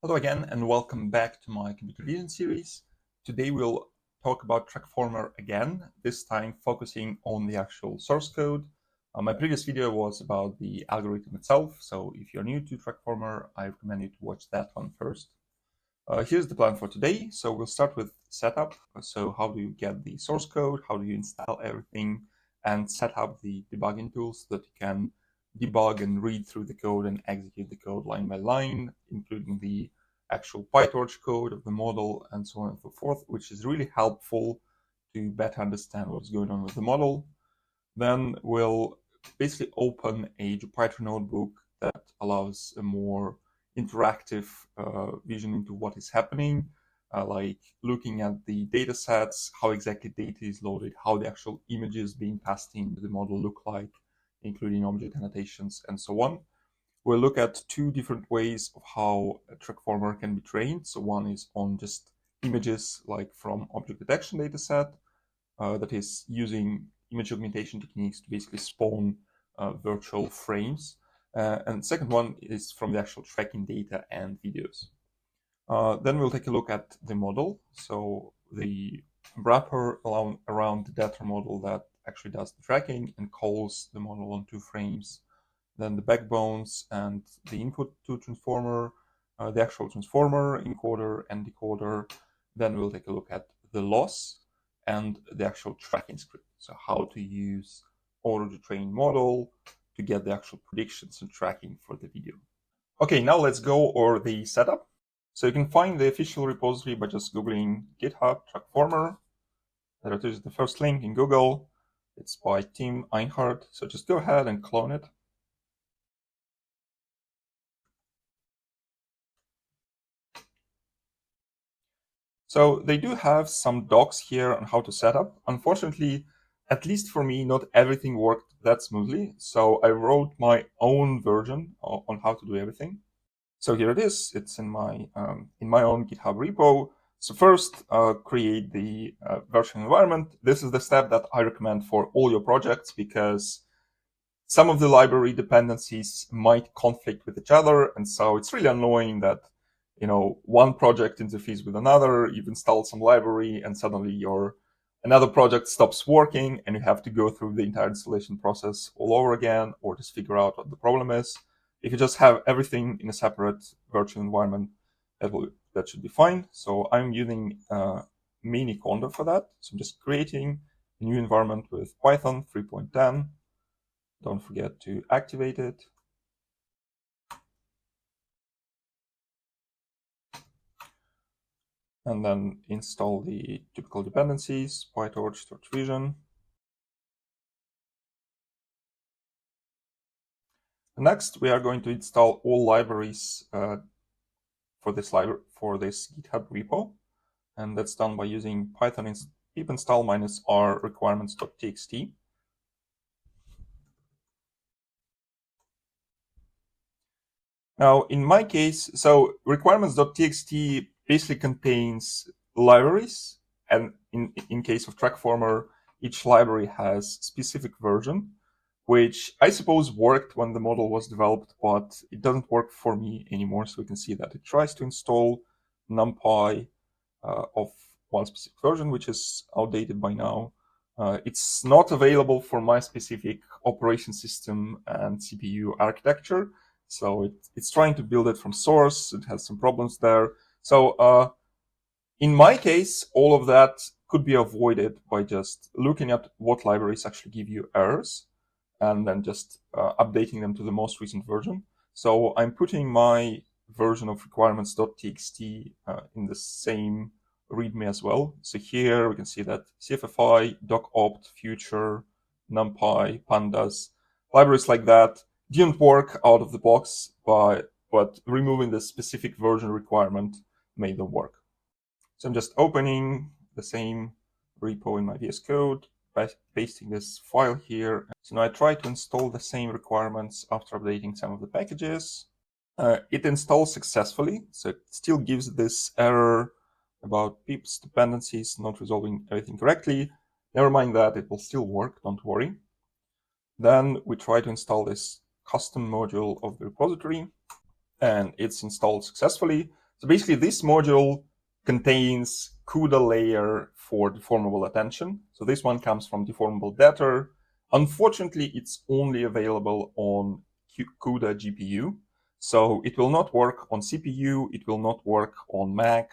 Hello again and welcome back to my computer vision series. Today we'll talk about Trackformer again, this time focusing on the actual source code. My previous video was about the algorithm itself, so if you're new to Trackformer, I recommend you to watch that one first. Here's the plan for today. So we'll start with setup. So how do you get the source code? How do you install everything and set up the debugging tools so that you can debug and read through the code and execute the code line by line, including the actual PyTorch code of the model and so on and so forth, which is really helpful to better understand what's going on with the model. Then we'll basically open a Jupyter notebook that allows a more interactive vision into what is happening, like looking at the data sets, how exactly data is loaded, how the actual images being passed into the model look like, including object annotations and so on. We'll look at two different ways of how a Trackformer can be trained. So one is on just images like from object detection dataset, that is using image augmentation techniques to basically spawn virtual frames. And the second one is from the actual tracking data and videos. Then we'll take a look at the model. So the wrapper around the data model that actually does the tracking and calls the model on two frames. Then the backbones and the input to transformer, the actual transformer, encoder and decoder. Then we'll take a look at the loss and the actual tracking script. So how to use auto-to-train model to get the actual predictions and tracking for the video. Okay, now let's go over the setup. So you can find the official repository by just Googling GitHub Trackformer. That is the first link in Google. It's by Tim Einhardt. So just go ahead and clone it. So they do have some docs here on how to set up. Unfortunately, at least for me, not everything worked that smoothly. So I wrote my own version on how to do everything. So here it is. It's in my own GitHub repo. So first, create the virtual environment. This is the step that I recommend for all your projects because some of the library dependencies might conflict with each other, and so it's really annoying that one project interferes with another. You've installed some library, and suddenly another project stops working, and you have to go through the entire installation process all over again, or just figure out what the problem is. If you just have everything in a separate virtual environment, that should be fine. So I'm using mini Condor for that. So I'm just creating a new environment with Python 3.10. Don't forget to activate it. And then install the typical dependencies, PyTorch, Torch Vision. Next, we are going to install all libraries for this GitHub repo, and that's done by using Python pip install -r requirements.txt. Now, in my case, so requirements.txt basically contains libraries, and in case of Trackformer, each library has specific version, which I suppose worked when the model was developed, but it doesn't work for me anymore. So we can see that it tries to install NumPy of one specific version, which is outdated by now. It's not available for my specific operation system and CPU architecture. So it's trying to build it from source. It has some problems there. So in my case, all of that could be avoided by just looking at what libraries actually give you errors and then just updating them to the most recent version. So I'm putting my version of requirements.txt in the same README as well. So here we can see that CFFI, docopt, future, NumPy, pandas, libraries like that didn't work out of the box, but removing the specific version requirement made them work. So I'm just opening the same repo in my VS Code, pasting this file here. So now I try to install the same requirements after updating some of the packages. It installs successfully, so it still gives this error about pips dependencies not resolving everything correctly. Never mind that, it will still work, don't worry. Then we try to install this custom module of the repository, and it's installed successfully. So basically this module contains CUDA layer for deformable attention. So this one comes from deformable data. Unfortunately, it's only available on CUDA GPU. So it will not work on CPU, it will not work on Mac,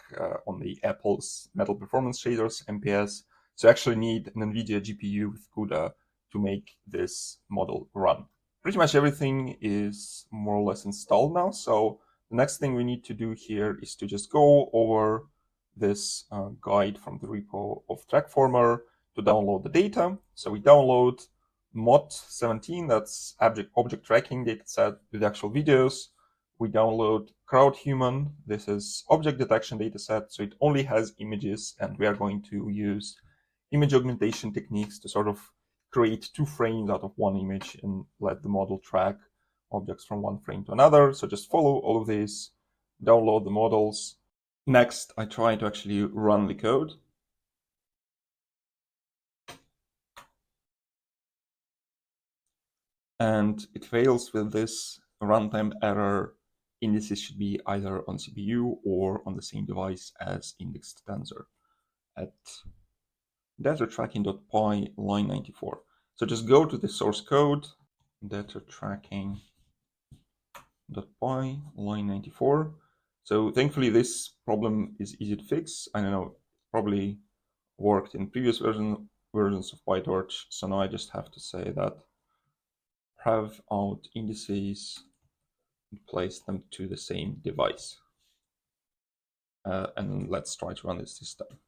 on the Apple's Metal Performance Shaders, MPS. So you actually need an NVIDIA GPU with CUDA to make this model run. Pretty much everything is more or less installed now. So the next thing we need to do here is to just go over this guide from the repo of Trackformer to download the data. So we download mod 17, that's object tracking dataset with actual videos. We download CrowdHuman, this is object detection dataset, so it only has images, and we are going to use image augmentation techniques to sort of create 2 frames out of 1 image and let the model track objects from one frame to another. So just follow all of these, download the models. Next, I try to actually run the code. And it fails with this runtime error. Indices should be either on CPU or on the same device as indexed tensor at data tracking.py line 94. So just go to the source code, data tracking.py line 94. So thankfully this problem is easy to fix. I don't know, probably worked in previous versions of PyTorch. So now I just have to say that have out indices and place them to the same device. And let's try to run this time.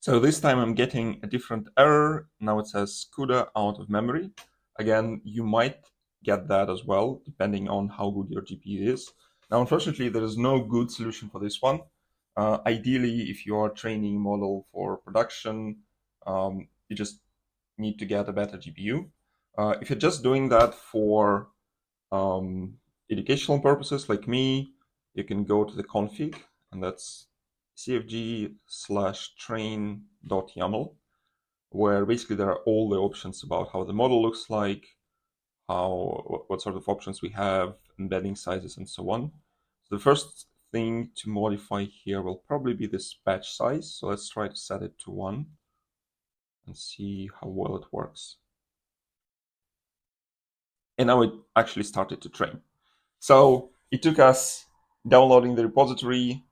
So this time I'm getting a different error. Now it says CUDA out of memory. Again, you might get that as well, depending on how good your GPU is. Now, unfortunately, there is no good solution for this one. Ideally, if you are training a model for production, you just need to get a better GPU. If you're just doing that for educational purposes like me, you can go to the config, and that's cfg/train.yaml, where basically there are all the options about how the model looks like, what sort of options we have, embedding sizes, and so on. So the first thing to modify here will probably be this batch size. So let's try to set it to 1 and see how well it works. And now it actually started to train. So it took us downloading the repository,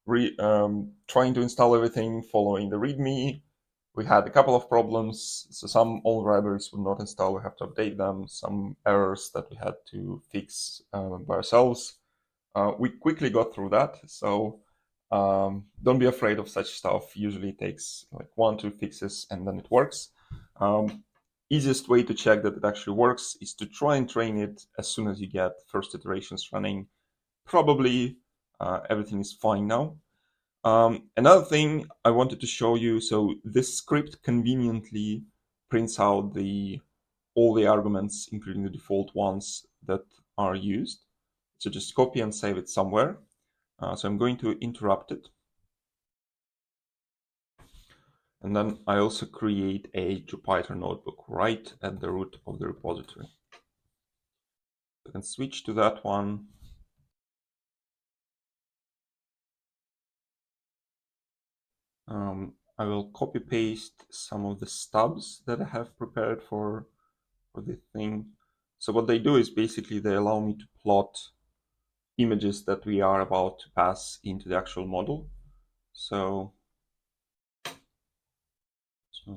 trying to install everything, following the README. We had a couple of problems. So some old libraries would not install, we have to update them. Some errors that we had to fix by ourselves. We quickly got through that. So don't be afraid of such stuff. Usually it takes like 1-2 fixes and then it works. Easiest way to check that it actually works is to try and train it as soon as you get first iterations running. Probably everything is fine now. Another thing I wanted to show you, so this script conveniently prints out all the arguments, including the default ones that are used. So just copy and save it somewhere. So I'm going to interrupt it. And then I also create a Jupyter notebook right at the root of the repository. I can switch to that one. I will copy paste some of the stubs that I have prepared for the thing. So what they do is basically they allow me to plot images that we are about to pass into the actual model. So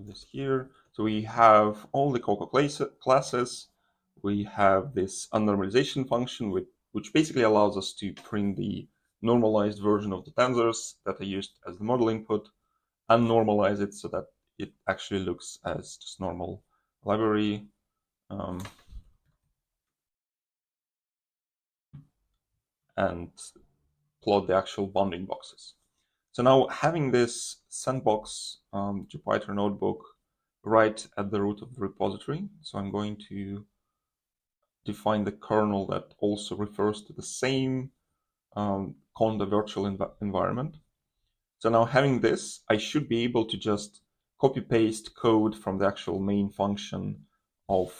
this here. So we have all the Coco classes. We have this unnormalization function, which basically allows us to print the normalized version of the tensors that are used as the model input, unnormalize it so that it actually looks as just normal library. And plot the actual bounding boxes. So now having this sandbox Jupyter notebook right at the root of the repository, so I'm going to define the kernel that also refers to the same Conda virtual environment. So now having this, I should be able to just copy paste code from the actual main function of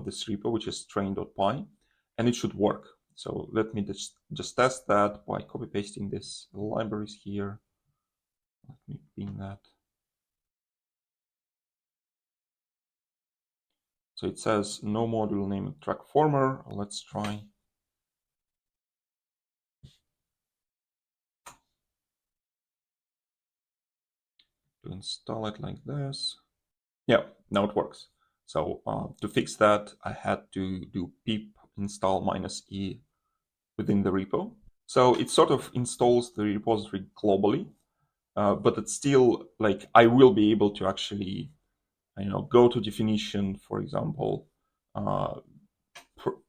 this repo, which is train.py, and it should work. So let me just test that by copy pasting this libraries here. Let me pin that. So it says no module named Trackformer. Let's try. To install it like this. Yeah, now it works. So to fix that, I had to do pip install -e within the repo. So it sort of installs the repository globally, but it's still like I will be able to actually, go to definition, for example, uh,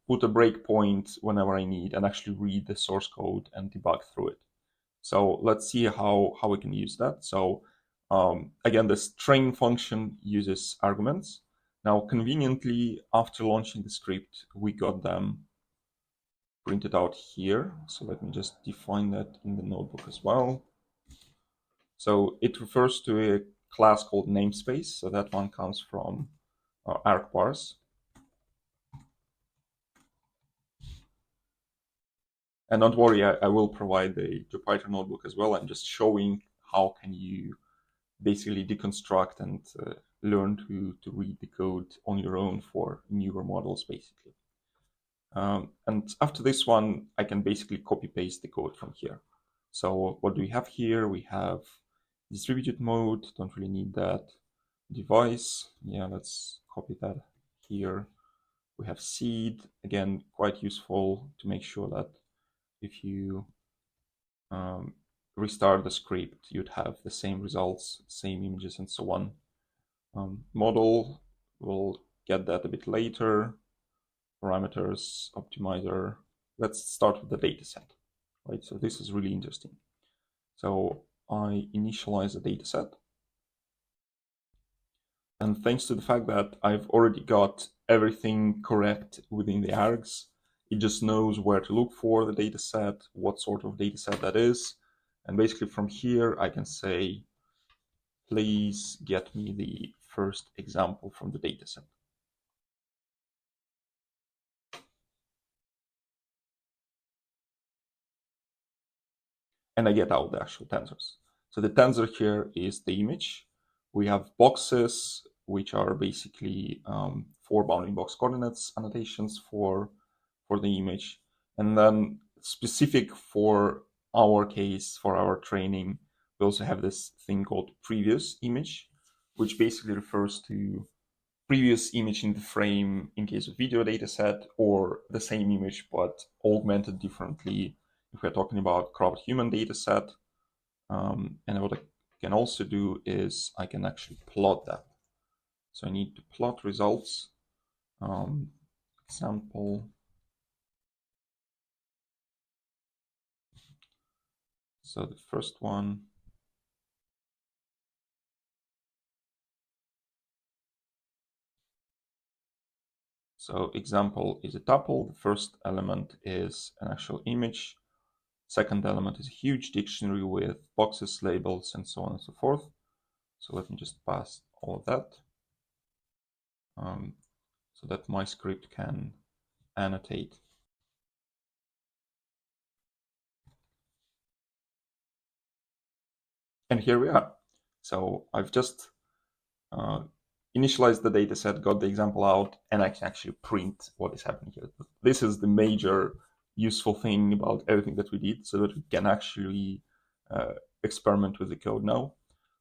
put a breakpoint whenever I need, and actually read the source code and debug through it. So let's see how we can use that. So again, this train function uses arguments. Now, conveniently, after launching the script, we got them printed out here. So let me just define that in the notebook as well. So it refers to a class called namespace. So that one comes from argparse. And don't worry, I will provide the Jupyter notebook as well. I'm just showing how can you basically deconstruct and learn to read the code on your own for newer models, basically. And after this one, I can basically copy paste the code from here. So what do we have here? We have distributed mode, don't really need that. Device, yeah, let's copy that here. We have seed, again, quite useful to make sure that if you restart the script, you'd have the same results, same images, and so on. Model, we'll get that a bit later. Parameters, optimizer. Let's start with the dataset, right? So this is really interesting. So I initialize the dataset. And thanks to the fact that I've already got everything correct within the args, it just knows where to look for the dataset, what sort of dataset that is. And basically from here, I can say, please get me the first example from the dataset. And I get out the actual tensors. So the tensor here is the image. We have boxes, which are basically 4 bounding box coordinates annotations for the image. And then specific for our case, for our training, we also have this thing called previous image, which basically refers to previous image in the frame in case of video dataset, or the same image but augmented differently if we're talking about cropped human dataset. And what I can also do is I can actually plot that. So I need to plot results. Example. So the first one. So example is a tuple. The first element is an actual image. Second element is a huge dictionary with boxes, labels, and so on and so forth. So let me just pass all of that so that my script can annotate. And here we are. So I've just initialized the dataset, got the example out, and I can actually print what is happening here. This is the major useful thing about everything that we did, so that we can actually experiment with the code now.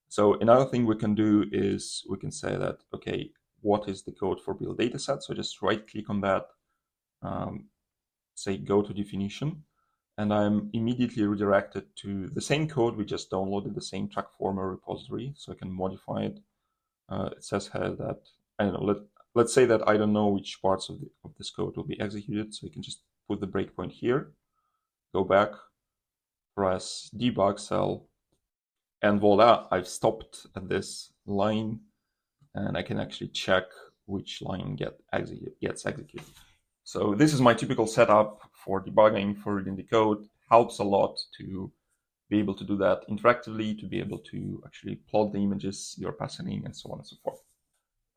So another thing we can do is we can say that, okay, what is the code for build dataset? So just right click on that, say go to definition, and I'm immediately redirected to the same code. We just downloaded the same Trackformer repository, so I can modify it. It says here that, I don't know, let's say that I don't know which parts of this code will be executed, so you can just put the breakpoint here, go back, press debug cell, and voila, I've stopped at this line, and I can actually check which line gets executed. So this is my typical setup for debugging, for reading the code. Helps a lot to be able to do that interactively, to be able to actually plot the images you're passing in, and so on and so forth.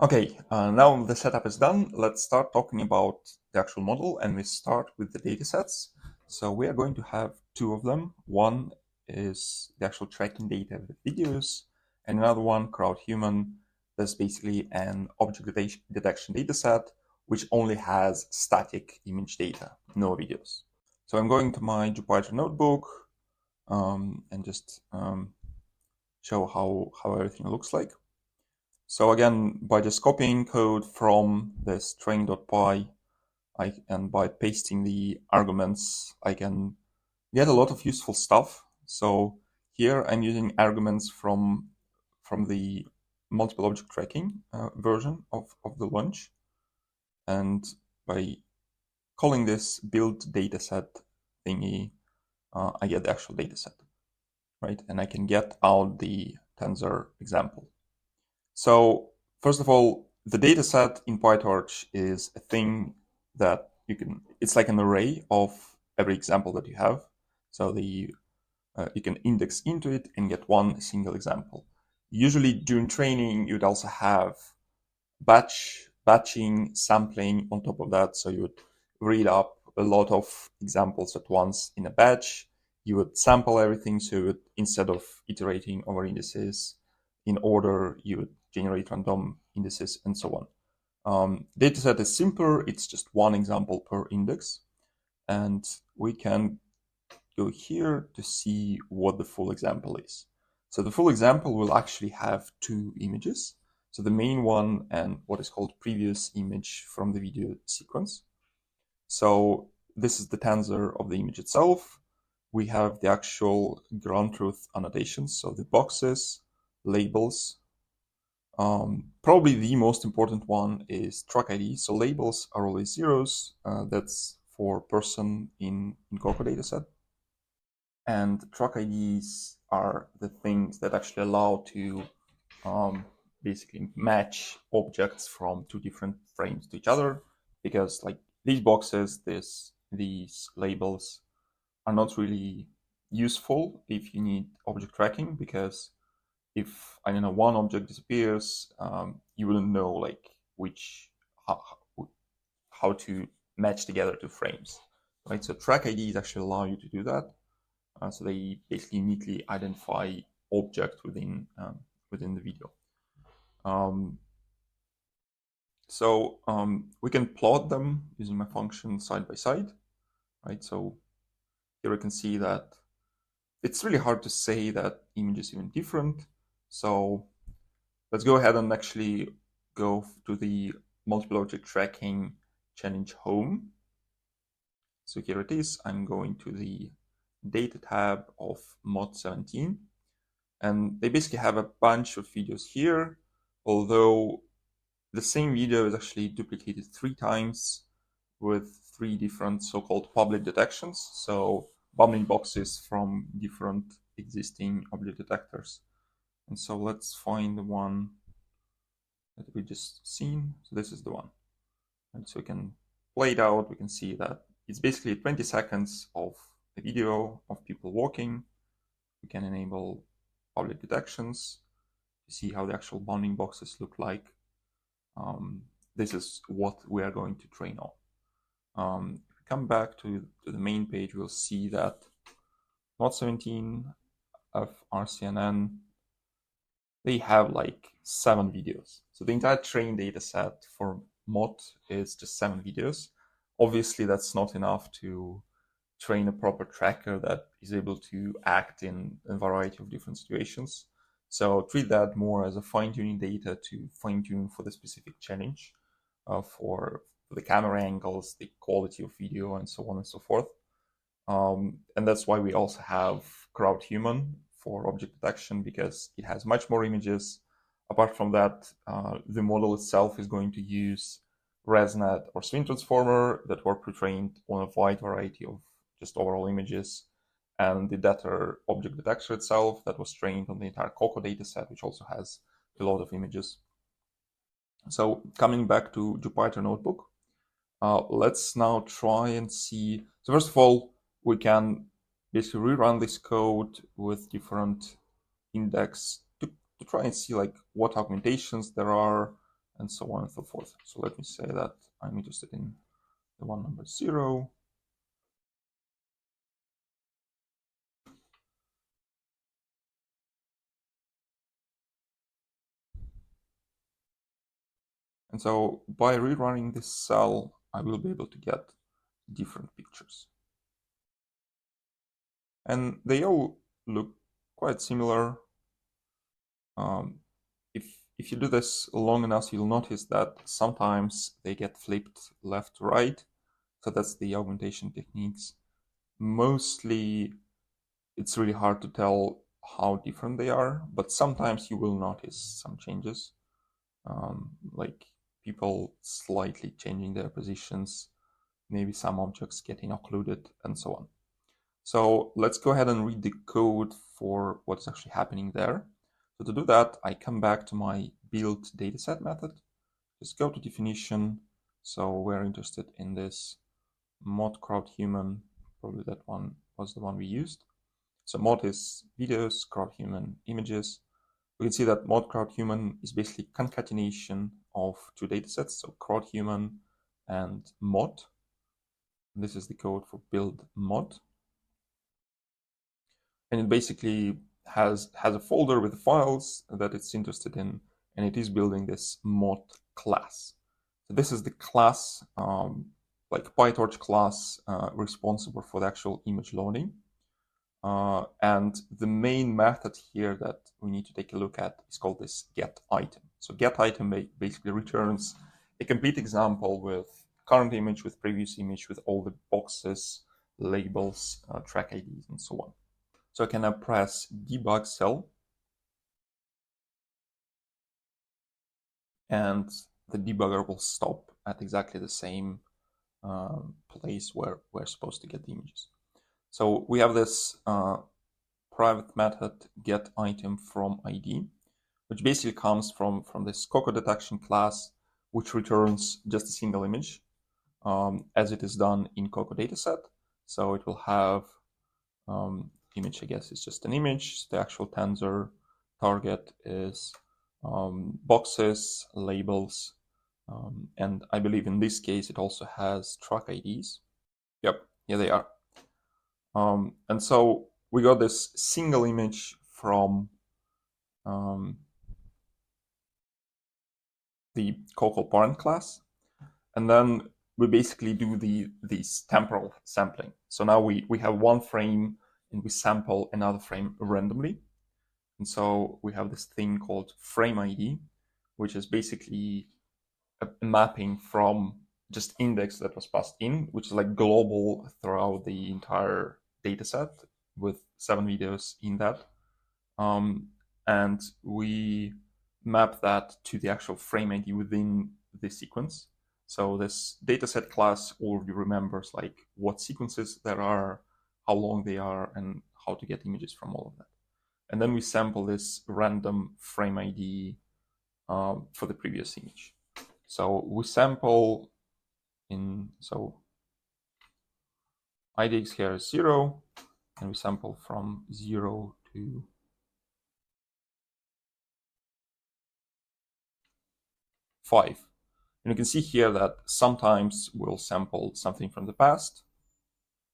Okay, now the setup is done. Let's start talking about the actual model, and we start with the datasets. So we are going to have two of them. One is the actual tracking data with videos, and another one, crowd human, that's basically an object detection dataset, which only has static image data, no videos. So I'm going to my Jupyter notebook and just show how everything looks like. So again, by just copying code from this train.py and by pasting the arguments, I can get a lot of useful stuff. So here I'm using arguments from the multiple object tracking version of the launch. And by calling this build dataset thingy, I get the actual dataset, right? And I can get out the tensor example. So first of all, the dataset in PyTorch is a thing that it's like an array of every example that you have. So you can index into it and get one single example. Usually during training, you'd also have batching, sampling on top of that. So you would read up a lot of examples at once in a batch. You would sample everything. So you would, instead of iterating over indices in order, you would generate random indices and so on. Dataset is simpler. It's just one example per index. And we can go here to see what the full example is. So the full example will actually have two images. So the main one and what is called previous image from the video sequence. So this is the tensor of the image itself. We have the actual ground truth annotations, so the boxes, labels. Probably the most important one is track ID. So labels are always zeros. That's for person in Coco dataset. And track IDs are the things that actually allow to basically match objects from two different frames to each other, because like these boxes, these labels are not really useful if you need object tracking, because if I don't know one object disappears, you wouldn't know like how, how to match together two frames, right? So track IDs actually allow you to do that. So they basically neatly identify object within the video. We can plot them using my function side by side, right? So here we can see that it's really hard to say that image is even different. So let's go ahead and actually go to the multiple object tracking challenge home. So here it is. I'm going to the data tab of mod 17. And they basically have a bunch of videos here, although the same video is actually duplicated 3 times with 3 different so-called public detections. So bounding boxes from different existing object detectors. And so let's find the one that we just seen. So this is the one. And so we can play it out. We can see that it's basically 20 seconds of a video of people walking. We can enable public detections to see how the actual bounding boxes look like. This is what we are going to train on. If we come back to the main page, we'll see that mod 17 of RCNN, they have like 7 videos. So the entire train data set for mod is just 7 videos. Obviously, that's not enough to train a proper tracker that is able to act in a variety of different situations. So treat that more as a fine-tuning data to fine-tune for the specific challenge, for the camera angles, the quality of video, and so on and so forth. And that's why we also have crowd human for object detection, because it has much more images. Apart from that, the model itself is going to use ResNet or Swing Transformer that were pre-trained on a wide variety of just overall images, and the data object detector itself that was trained on the entire Coco dataset, which also has a lot of images. So coming back to Jupyter Notebook, let's now try and see. So first of all, we can basically rerun this code with different index to try and see like what augmentations there are and so on and so forth. So let me say that I'm interested in the one number 0. And so by rerunning this cell, I will be able to get different pictures. And they all look quite similar. If you do this long enough, you'll notice that sometimes they get flipped left to right. So that's the augmentation techniques. Mostly, it's really hard to tell how different they are, but sometimes you will notice some changes, like people slightly changing their positions, maybe some objects getting occluded, and so on. So let's go ahead and read the code for what's actually happening there. So to do that, I come back to my build dataset method. Just go to definition. So we're interested in this mod crowd human. Probably that one was the one we used. So mod is videos, crowd human images. We can see that mod crowd human is basically concatenation of two datasets, so crowd human and mod. This is the code for build mod. And it basically has a folder with files that it's interested in, and it is building this mod class. So this is the class, like PyTorch class, responsible for the actual image loading. And the main method here that we need to take a look at is called this get item. So get item basically returns a complete example with current image, with previous image, with all the boxes, labels, track IDs, and so on. So I can now press debug cell, and the debugger will stop at exactly the same place where we're supposed to get the images. So we have this private method get item from ID, which basically comes from this Coco detection class, which returns just a single image, as it is done in Coco dataset. So it will have image, I guess, is just an image. The actual tensor target is boxes, labels, and I believe in this case it also has track IDs. Yep, here they are. And so we got this single image from the Coco parent class, and then we basically do these temporal sampling. So now we have one frame and we sample another frame randomly. And so we have this thing called frame ID, which is basically a mapping from just index that was passed in, which is like global throughout the entire data set with 7 videos in that. And we map that to the actual frame ID within the sequence. So this dataset class already remembers like what sequences there are, how long they are, and how to get images from all of that. And then we sample this random frame ID for the previous image. So we sample so IDX here is 0, and we sample from 0 to 5. And you can see here that sometimes we'll sample something from the past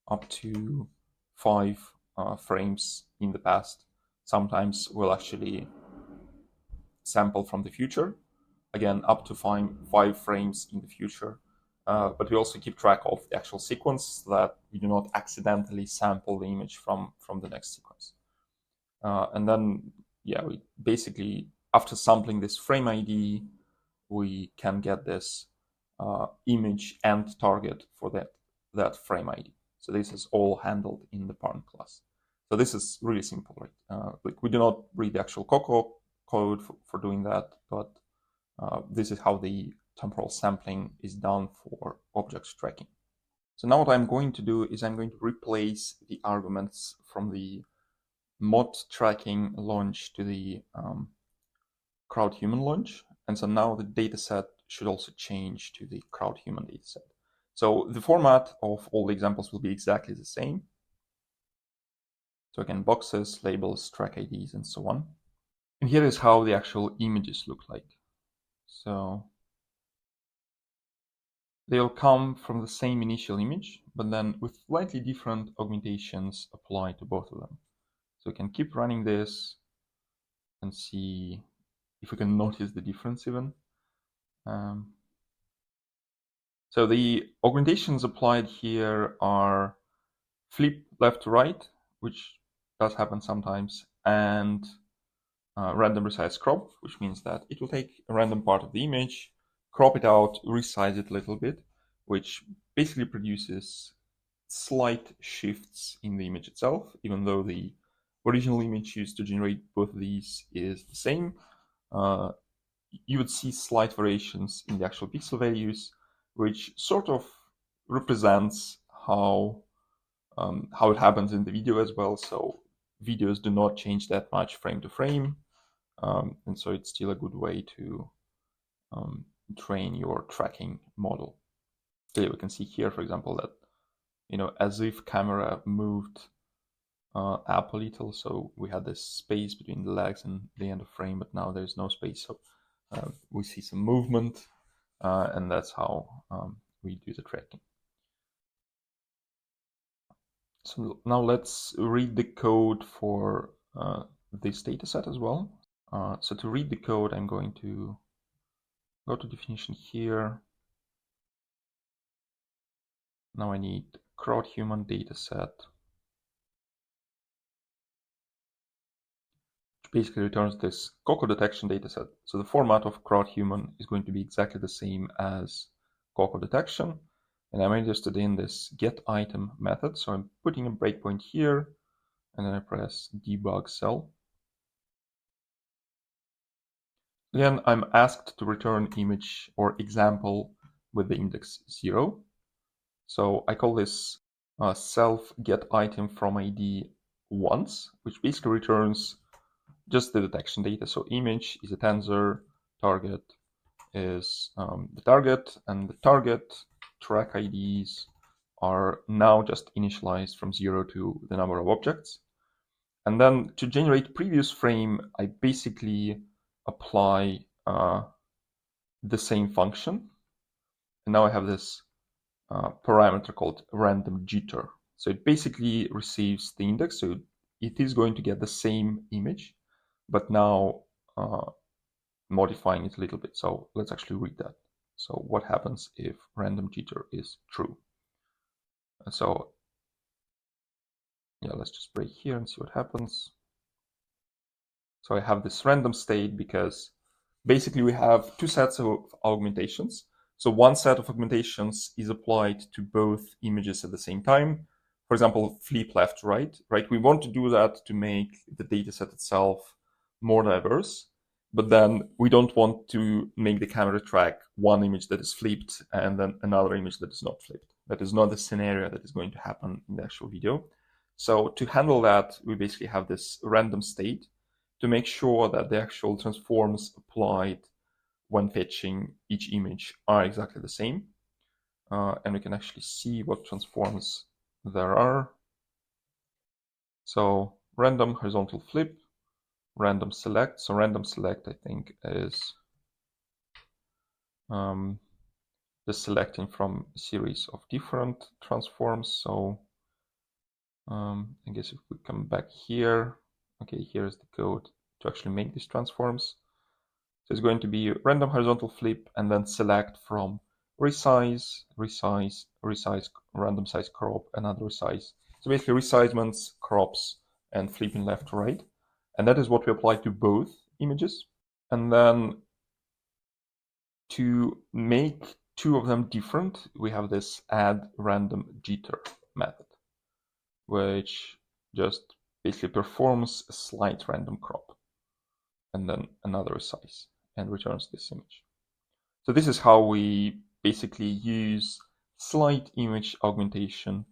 up to 5 frames in the past. Sometimes we'll actually sample from the future, again, up to 5 frames in the future. But we also keep track of the actual sequence so that we do not accidentally sample the image from the next sequence. And then, yeah, we basically, after sampling this frame ID, we can get this image and target for that frame ID. So this is all handled in the parent class. So this is really simple, right? Like we do not read the actual Coco code for doing that, but this is how the temporal sampling is done for object tracking. So now what I'm going to do is I'm going to replace the arguments from the mod tracking launch to the crowd human launch. And so now the dataset should also change to the crowd human dataset. So the format of all the examples will be exactly the same. So again, boxes, labels, track IDs, and so on. And here is how the actual images look like. So They'll come from the same initial image, but then with slightly different augmentations applied to both of them. So we can keep running this and see if we can notice the difference even. So the augmentations applied here are flip left to right, which does happen sometimes, and random resize crop, which means that it will take a random part of the image, crop it out, resize it a little bit, which basically produces slight shifts in the image itself, even though the original image used to generate both of these is the same. You would see slight variations in the actual pixel values, which sort of represents how it happens in the video as well. So videos do not change that much frame to frame, and so it's still a good way to train your tracking model. So yeah, we can see here, for example, that as if camera moved up a little, so we had this space between the legs and the end of frame, but now there's no space, so we see some movement, and that's how we do the tracking. So now let's read the code for this dataset as well. So to read the code, I'm going to go to definition here. Now I need crowd human dataset, which basically returns this Coco detection dataset. So the format of crowd human is going to be exactly the same as Coco detection. And I'm interested in this get item method. So I'm putting a breakpoint here, and then I press debug cell. Again, I'm asked to return image or example with the index 0. So I call this self get item from ID once, which basically returns just the detection data. So image is a tensor, target is the target, and the target track IDs are now just initialized from 0 to the number of objects. And then to generate previous frame, I basically apply the same function. And now I have this parameter called random jitter. So it basically receives the index, so it is going to get the same image, but now modifying it a little bit. So let's actually read that. So what happens if random jitter is true? And so yeah, let's just break here and see what happens. So I have this random state because basically we have two sets of augmentations. So one set of augmentations is applied to both images at the same time. For example, flip left to right, right? We want to do that to make the dataset itself more diverse, but then we don't want to make the camera track one image that is flipped and then another image that is not flipped. That is not the scenario that is going to happen in the actual video. So to handle that, we basically have this random state to make sure that the actual transforms applied when fetching each image are exactly the same. And we can actually see what transforms there are. So random horizontal flip, random select. So random select, I think, is just selecting from a series of different transforms. So I guess if we come back here, okay, here's the code to actually make these transforms. So it's going to be random horizontal flip and then select from resize, resize, resize, random size crop, another resize. So basically resizements, crops, and flipping left to right. And that is what we apply to both images. And then to make two of them different, we have this add random jitter method, which just basically performs a slight random crop and then another resize and returns this image. So this is how we basically use slight image augmentation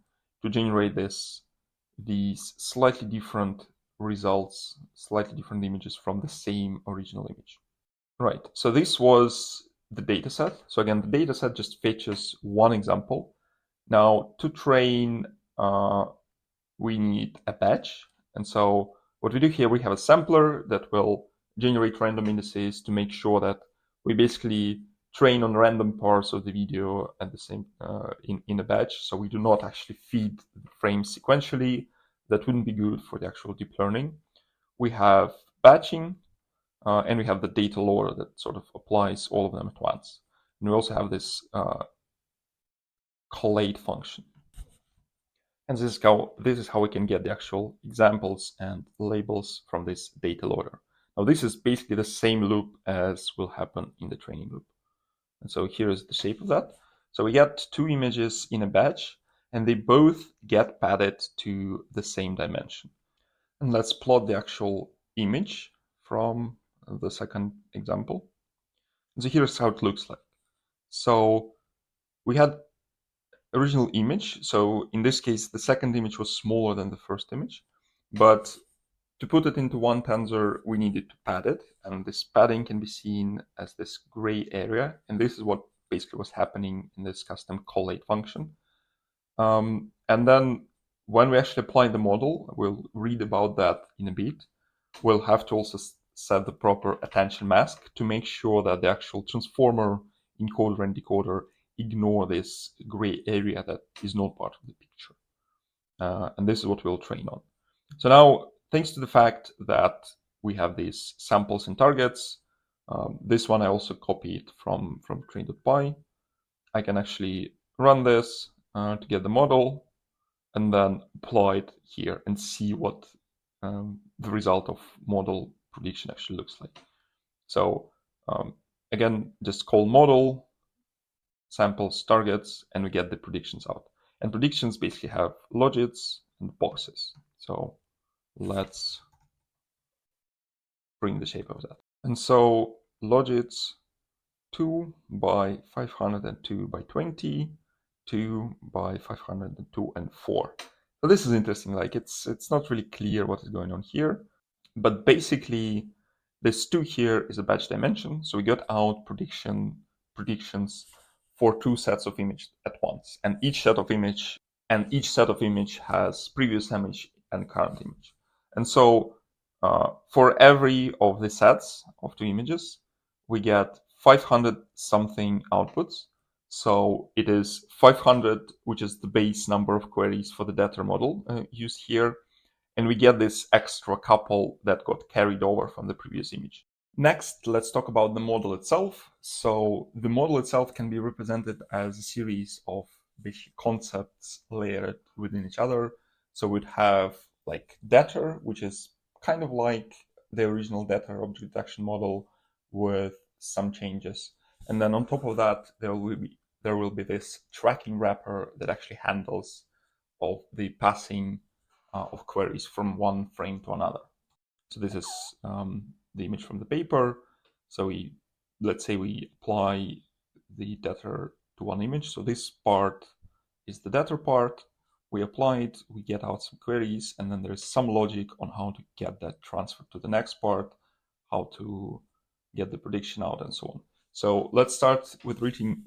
to generate these slightly different results, slightly different images from the same original image. Right, so this was the dataset. So again, the dataset just fetches one example. Now to train, we need a batch. And so what we do here, we have a sampler that will generate random indices to make sure that we basically train on random parts of the video at the same in a batch. So we do not actually feed the frames sequentially. That wouldn't be good for the actual deep learning. We have batching, and we have the data loader that sort of applies all of them at once. And we also have this collate function. And this is how we can get the actual examples and labels from this data loader. Now this is basically the same loop as will happen in the training loop. And so here is the shape of that. So we get two images in a batch, and they both get padded to the same dimension. And let's plot the actual image from the second example. So here's how it looks like. So we had original image. So in this case, the second image was smaller than the first image. But to put it into one tensor, we needed to pad it. And this padding can be seen as this gray area. And this is what basically was happening in this custom collate function. And then when we actually apply the model, we'll read about that in a bit. We'll have to also set the proper attention mask to make sure that the actual transformer, encoder, and decoder ignore this gray area that is not part of the picture. And this is what we'll train on. So now, thanks to the fact that we have these samples and targets, this one I also copied from train.py. I can actually run this to get the model and then apply it here and see what the result of model prediction actually looks like. So again, just call model, samples, targets, and we get the predictions out. And predictions basically have logits and boxes. So let's bring the shape of that. And so logits 2 by 502 by 20, 2 by 502 and 4. So this is interesting. Like it's not really clear what is going on here, but basically this 2 here is a batch dimension. So we got out predictions for 2 sets of image at once, and each set of image has previous image and current image. And so for every of the sets of 2 images, we get 500 something outputs. So it is 500, which is the base number of queries for the data model used here. And we get this extra couple that got carried over from the previous image. Next, let's talk about the model itself. So the model itself can be represented as a series of basic concepts layered within each other. So we'd have like data, which is kind of like the original data object detection model with some changes. And then on top of that, there will be this tracking wrapper that actually handles all the passing of queries from one frame to another. So this is the image from the paper. So let's say we apply the data to one image. So this part is the data part. We apply it, we get out some queries, and then there's some logic on how to get that transferred to the next part, how to get the prediction out, and so on. So let's start with reading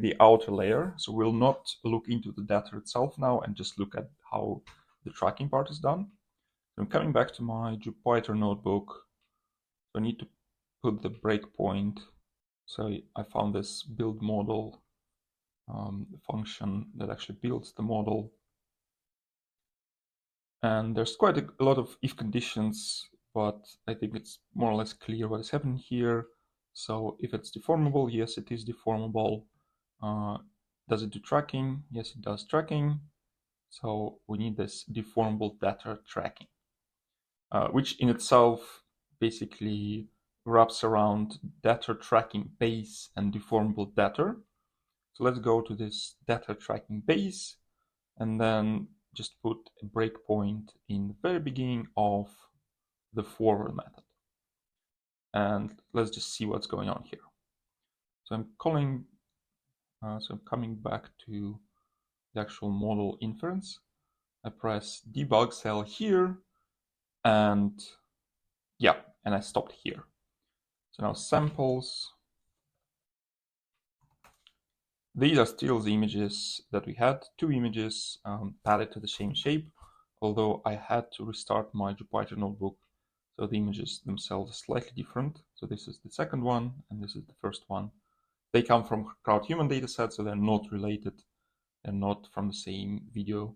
the outer layer. So we'll not look into the data itself now and just look at how the tracking part is done. I'm coming back to my Jupyter notebook. So I need to put the breakpoint. So I found this build model function that actually builds the model. And there's quite a lot of if conditions, but I think it's more or less clear what is happening here. So if it's deformable, yes, it is deformable. Does it do tracking? Yes, it does tracking. So we need this deformable data tracking, which in itself basically wraps around data tracking base and deformable data. So let's go to this data tracking base and then just put a breakpoint in the very beginning of the forward method. And let's just see what's going on here. So I'm coming back to the actual model inference. I press debug cell here, and yeah, and I stopped here. So now samples. These are still the images that we had, 2 images padded to the same shape, although I had to restart my Jupyter notebook, so the images themselves are slightly different. So this is the second one, and this is the first one. They come from crowd-human dataset, so they're not related. They're not from the same video,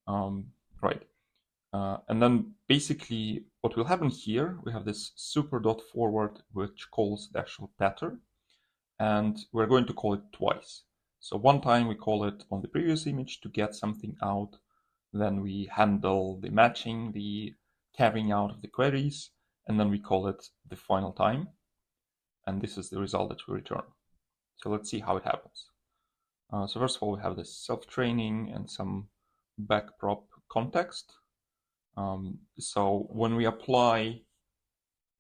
right? And then basically what will happen here, we have this super.forward, which calls the actual data, and we're going to call it twice. So one time we call it on the previous image to get something out, then we handle the matching, the carrying out of the queries, and then we call it the final time. And this is the result that we return. So let's see how it happens. So first of all, we have this self-training and some backprop context. So when we apply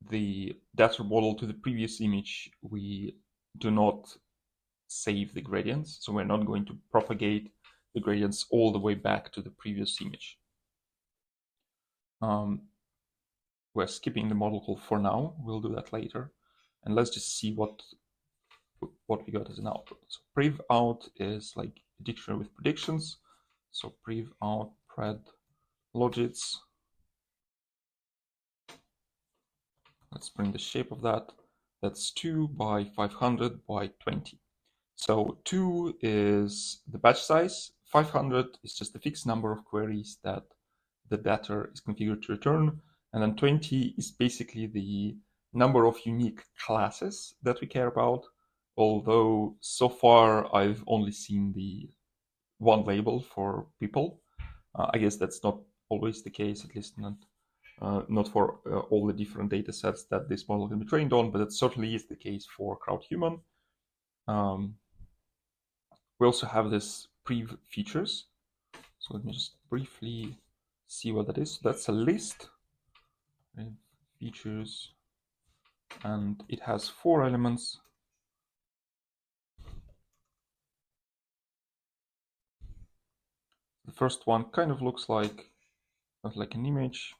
the data model to the previous image, we do not save the gradients. So we're not going to propagate the gradients all the way back to the previous image. We're skipping the model call for now. We'll do that later. And let's just see what we got as an output. So prev out is like a dictionary with predictions. So prev out pred logits. Let's print the shape of that. That's 2 by 500 by 20. So 2 is the batch size. 500 is just the fixed number of queries that the data is configured to return. And then 20 is basically the number of unique classes that we care about. Although so far I've only seen the one label for people. I guess that's not always the case, at least not for all the different data sets that this model can be trained on, but it certainly is the case for crowd-human. We also have this prev features. So let me just briefly see what that is. So that's a list, features, and it has 4 elements. The first one kind of looks like an image.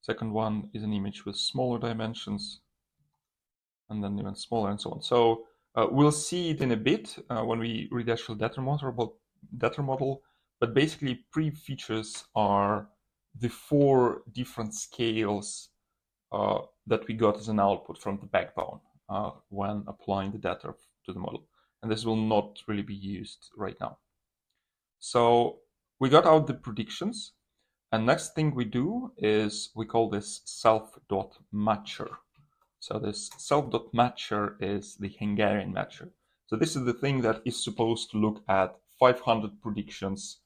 Second one is an image with smaller dimensions, and then even smaller, and so on. So we'll see it in a bit when we read the actual data model. But basically, prev features are the 4 different scales that we got as an output from the backbone when applying the data to the model. And this will not really be used right now. So we got out the predictions. And next thing we do is we call this self.matcher. So this self.matcher is the Hungarian matcher. So this is the thing that is supposed to look at 500 predictions,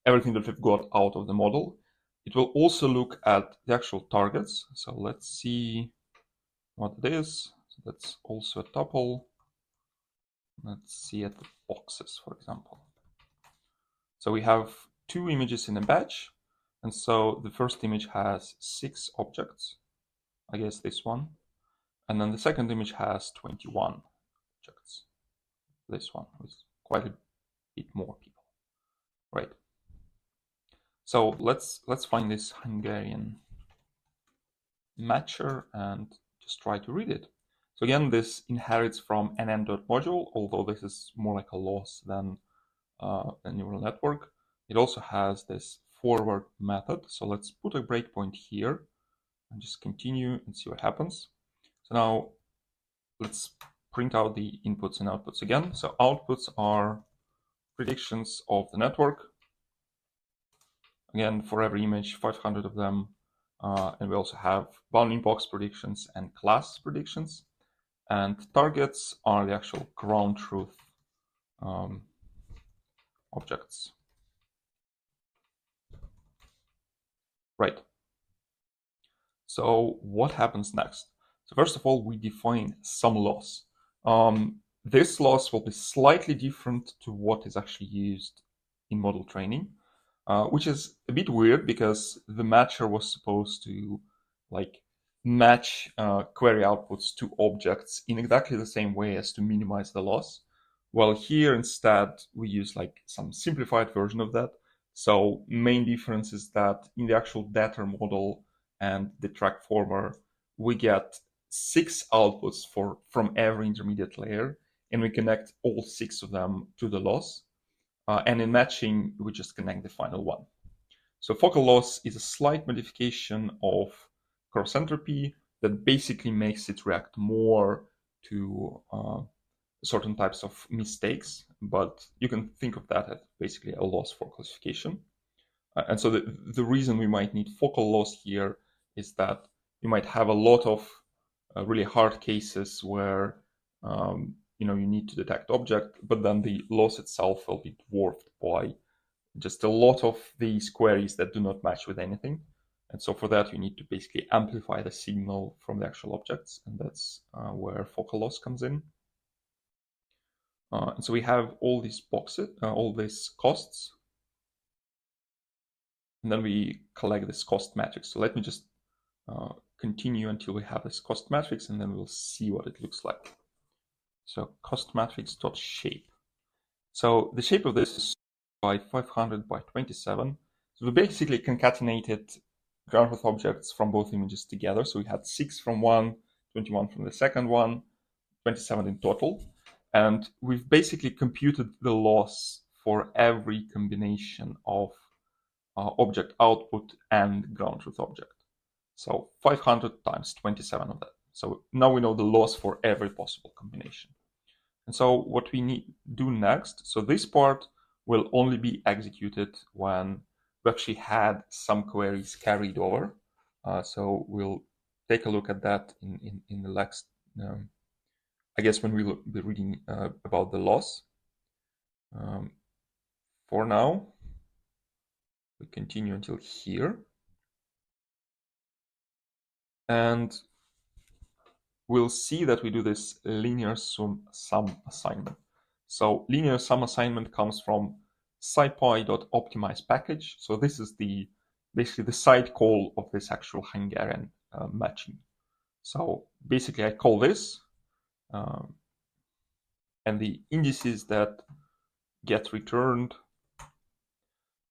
everything that we've got out of the model. It will also look at the actual targets. So let's see what it is. So that's also a tuple. Let's see at the boxes, for example. So we have 2 images in a batch. And so the first image has 6 objects, I guess this one. And then the second image has 21 objects, this one, with quite a bit more people, right? So let's find this Hungarian matcher and just try to read it. So again, this inherits from nm.module, although this is more like a loss than a neural network. It also has this forward method. So let's put a breakpoint here and just continue and see what happens. So now let's print out the inputs and outputs again. So outputs are predictions of the network. Again, for every image, 500 of them. And we also have bounding box predictions and class predictions. And targets are the actual ground truth objects. Right. So what happens next? So first of all, we define some loss. This loss will be slightly different to what is actually used in model training, which is a bit weird because the matcher was supposed to like match query outputs to objects in exactly the same way as to minimize the loss. Well, here instead we use like some simplified version of that. So main difference is that in the actual data model and the Trackformer, we get 6 outputs from every intermediate layer, and we connect all 6 of them to the loss. And in matching, we just connect the final one. So focal loss is a slight modification of cross entropy that basically makes it react more to certain types of mistakes, but you can think of that as basically a loss for classification. And so the reason we might need focal loss here is that you might have a lot of really hard cases where you need to detect object, but then the loss itself will be dwarfed by just a lot of these queries that do not match with anything. And so for that, you need to basically amplify the signal from the actual objects, and that's where focal loss comes in. And so we have all these boxes, all these costs, and then we collect this cost matrix. So let me just continue until we have this cost matrix, and then we'll see what it looks like. So cost matrix.shape. So the shape of this is by 500 by 27. So we basically concatenated ground truth objects from both images together. So we had 6 from one, 21 from the second one, 27 in total. And we've basically computed the loss for every combination of object output and ground truth object. So 500 times 27 of that. So now we know the loss for every possible combination. And so what we need to do next, so this part will only be executed when we actually had some queries carried over. So we'll take a look at that in the next, I guess when we'll be reading about the loss. For now, we continue until here. And we'll see that we do this linear sum assignment. So linear sum assignment comes from scipy.optimize package. So this is basically the side call of this actual Hungarian matching. So basically I call this, and the indices that get returned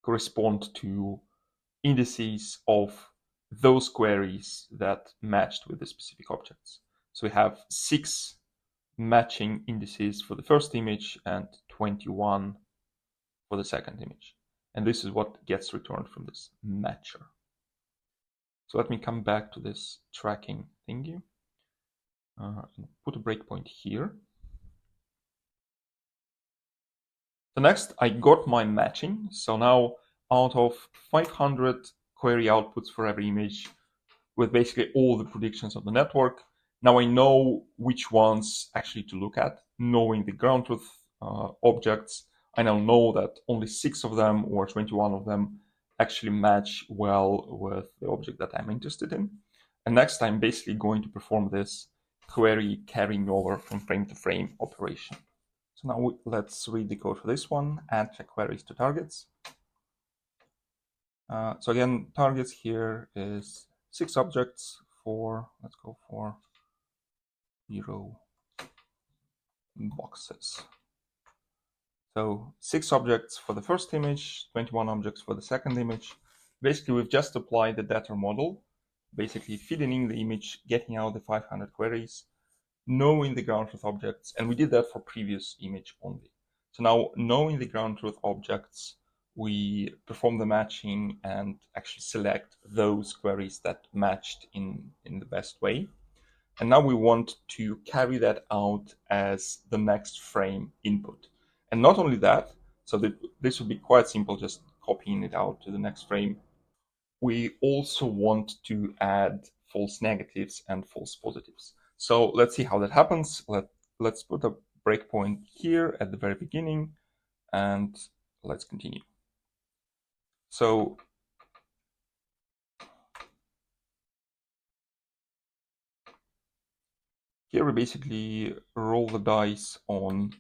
correspond to indices of those queries that matched with the specific objects. So we have 6 matching indices for the first image and 21 for the second image. And this is what gets returned from this matcher. So let me come back to this tracking thingy and put a breakpoint here. So next I got my matching. So now out of 500 query outputs for every image with basically all the predictions of the network, now I know which ones actually to look at. Knowing the ground truth objects, I now know that only 6 of them or 21 of them actually match well with the object that I'm interested in. And next I'm basically going to perform this query carrying over from frame to frame operation. So now let's read the code for this one, add check queries to targets. So again, targets here is 6 objects for, let's go for 0 boxes. So 6 objects for the first image, 21 objects for the second image. Basically, we've just applied the data model, basically feeding in the image, getting out the 500 queries, knowing the ground truth objects, and we did that for previous image only. So now, knowing the ground truth objects, we perform the matching and actually select those queries that matched in the best way. And now we want to carry that out as the next frame input. And not only that, so that this would be quite simple, just copying it out to the next frame. We also want to add false negatives and false positives. So let's see how that happens. Let's put a breakpoint here at the very beginning, and let's continue. So here we basically roll the dice on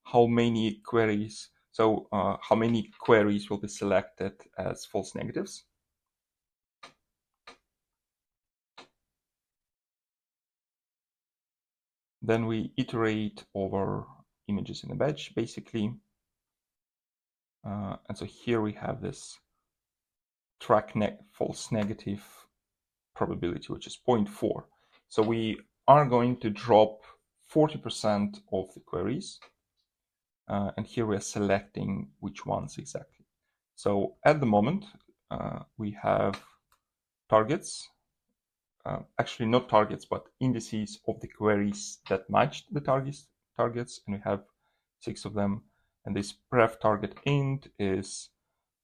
how many queries, so how many queries will be selected as false negatives. Then we iterate over images in a batch, basically. And so here we have this false negative probability, which is 0.4. So we are going to drop 40% of the queries. And here we are selecting which ones exactly. So at the moment, we have targets, actually not targets, but indices of the queries that matched the targets, and we have 6 of them. And this pref target int is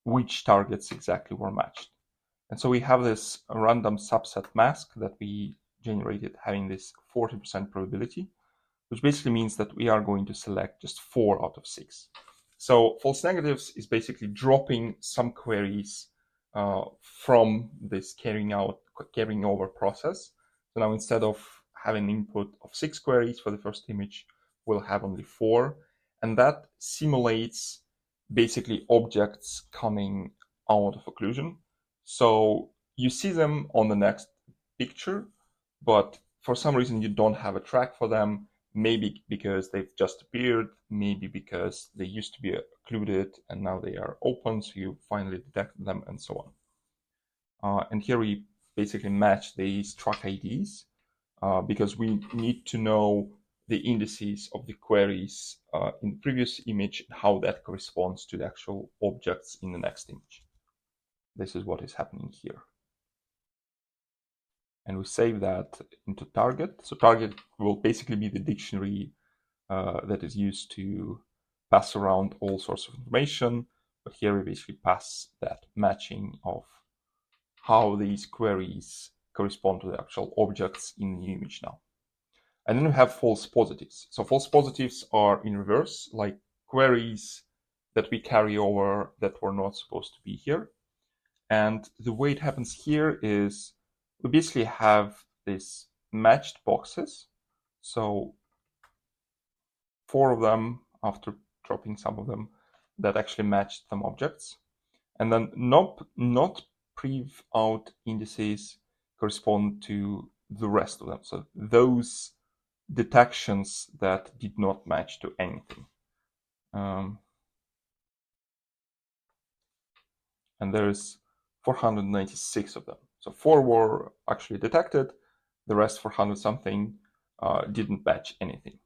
which targets exactly were matched. And so we have this random subset mask that we generated having this 40% probability, which basically means that we are going to select just 4 out of 6. So false negatives is basically dropping some queries from this carrying over process. So now instead of having an input of 6 queries for the first image, we'll have only 4. And that simulates basically objects coming out of occlusion. So you see them on the next picture, but for some reason you don't have a track for them, maybe because they've just appeared, maybe because they used to be occluded and now they are open, so you finally detect them, and so on. And here we basically match these track IDs because we need to know the indices of the queries in the previous image and how that corresponds to the actual objects in the next image. This is what is happening here. And we save that into target. So target will basically be the dictionary that is used to pass around all sorts of information. But here we basically pass that matching of how these queries correspond to the actual objects in the image now. And then we have false positives. So false positives are in reverse, like queries that we carry over that were not supposed to be here. And the way it happens here is we basically have these matched boxes. So 4 of them after dropping some of them that actually matched some objects. And then not prev out indices correspond to the rest of them. So those detections that did not match to anything. And there's 496 of them. So 4 were actually detected. The rest 400 something didn't match anything.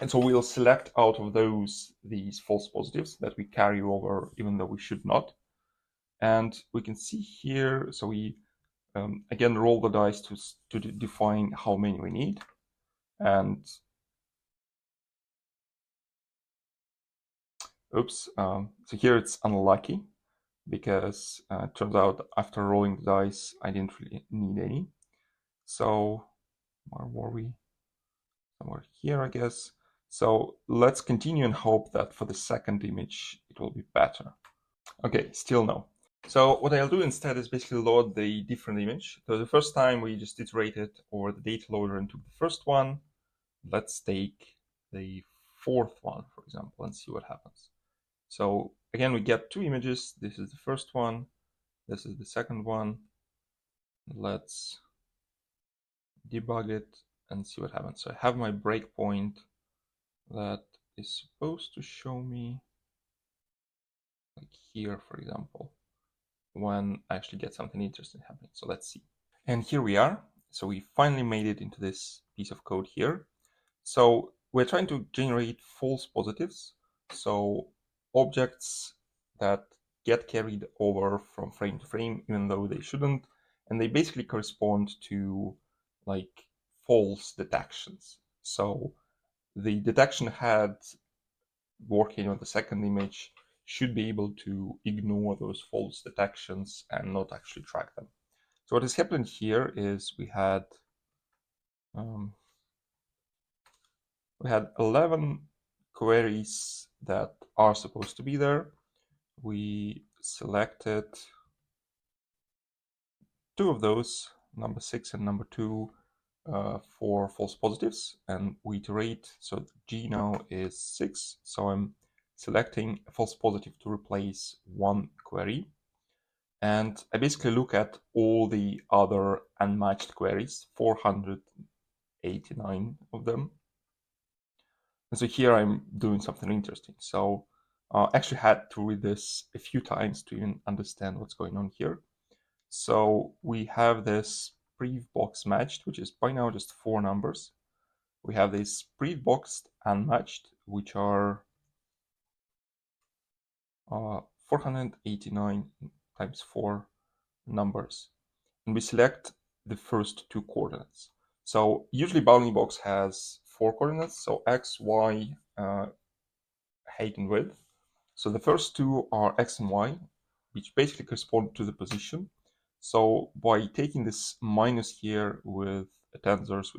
And so we'll select out of those these false positives that we carry over even though we should not. And we can see here, so we again roll the dice to define how many we need. And oops, so here it's unlucky because it turns out after rolling the dice, I didn't really need any. So where were we? Somewhere here, I guess. So let's continue and hope that for the second image, it will be better. Okay, still no. So what I'll do instead is basically load the different image. So the first time we just iterated over the data loader and took the first one. Let's take the fourth one, for example, and see what happens. So again, we get 2 images. This is the first one. This is the second one. Let's debug it and see what happens. So I have my breakpoint that is supposed to show me, like here, for example, when I actually get something interesting happening. So let's see. And here we are. So we finally made it into this piece of code here. So we're trying to generate false positives. So objects that get carried over from frame to frame, even though they shouldn't. And they basically correspond to like false detections. So the detection head working on the second image should be able to ignore those false detections and not actually track them. So what has happened here is we had 11 queries that are supposed to be there. We selected 2 of those, number 6 and number 2, for false positives, and we iterate. So G now is 6. So I'm selecting a false positive to replace 1 query. And I basically look at all the other unmatched queries, 489 of them. And so here I'm doing something interesting. So I actually had to read this a few times to even understand what's going on here. So we have this prev box matched, which is by now just 4 numbers. We have this prev boxed unmatched, which are 489 times 4 numbers. And we select the first 2 coordinates. So usually bounding box has 4 coordinates, so x, y, height and width. So the first two are x and y, which basically correspond to the position. So by taking this minus here with tensors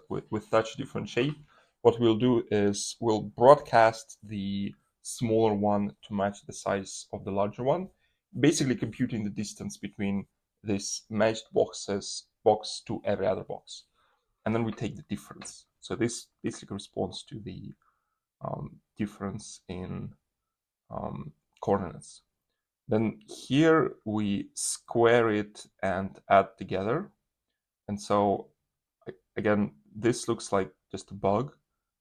with such different shape, what we'll do is we'll broadcast the smaller one to match the size of the larger one, basically computing the distance between this matched box to every other box. And then we take the difference. So this basically corresponds to the difference in coordinates. Then here we square it and add together. And so again, this looks like just a bug.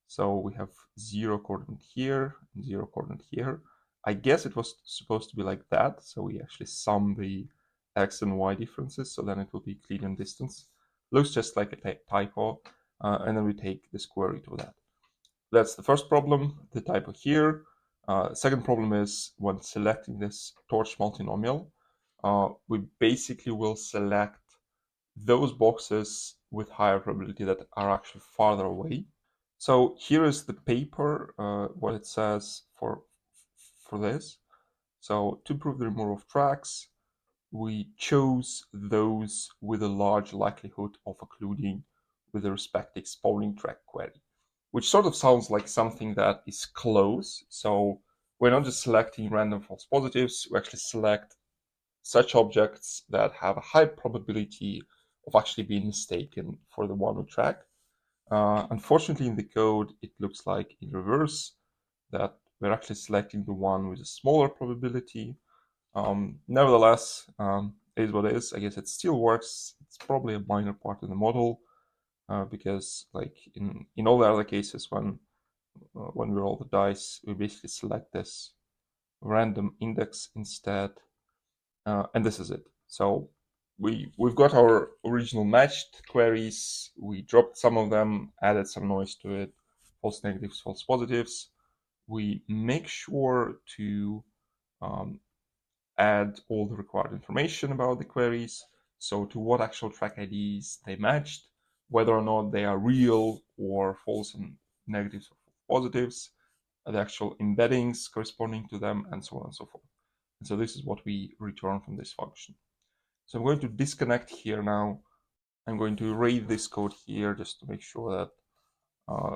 So we have 0 coordinate here, 0 coordinate here. I guess it was supposed to be like that. So we actually sum the x and y differences. So then it will be Euclidean distance. Looks just like a typo. And then we take the square root of that. That's the first problem, the typo here. Second problem is when selecting this torch multinomial, we basically will select those boxes with higher probability that are actually farther away. So here is the paper, what it says for this. So to prove the removal of tracks, we chose those with a large likelihood of occluding with the respective spawning track query, which sort of sounds like something that is close. So we're not just selecting random false positives, we actually select such objects that have a high probability of actually being mistaken for the one we track. Unfortunately, in the code, it looks like in reverse, that we're actually selecting the one with a smaller probability. Nevertheless, it is what it is. I guess it still works. It's probably a minor part of the model because, like in all the other cases, when we roll the dice, we basically select this random index instead, and this is it. So we've got our original matched queries. We dropped some of them, added some noise to it, false negatives, false positives. We make sure to add all the required information about the queries. So to what actual track IDs they matched, whether or not they are real or false and negatives or positives, the actual embeddings corresponding to them, and so on and so forth. And so this is what we return from this function. So I'm going to disconnect here now. I'm going to erase this code here just to make sure that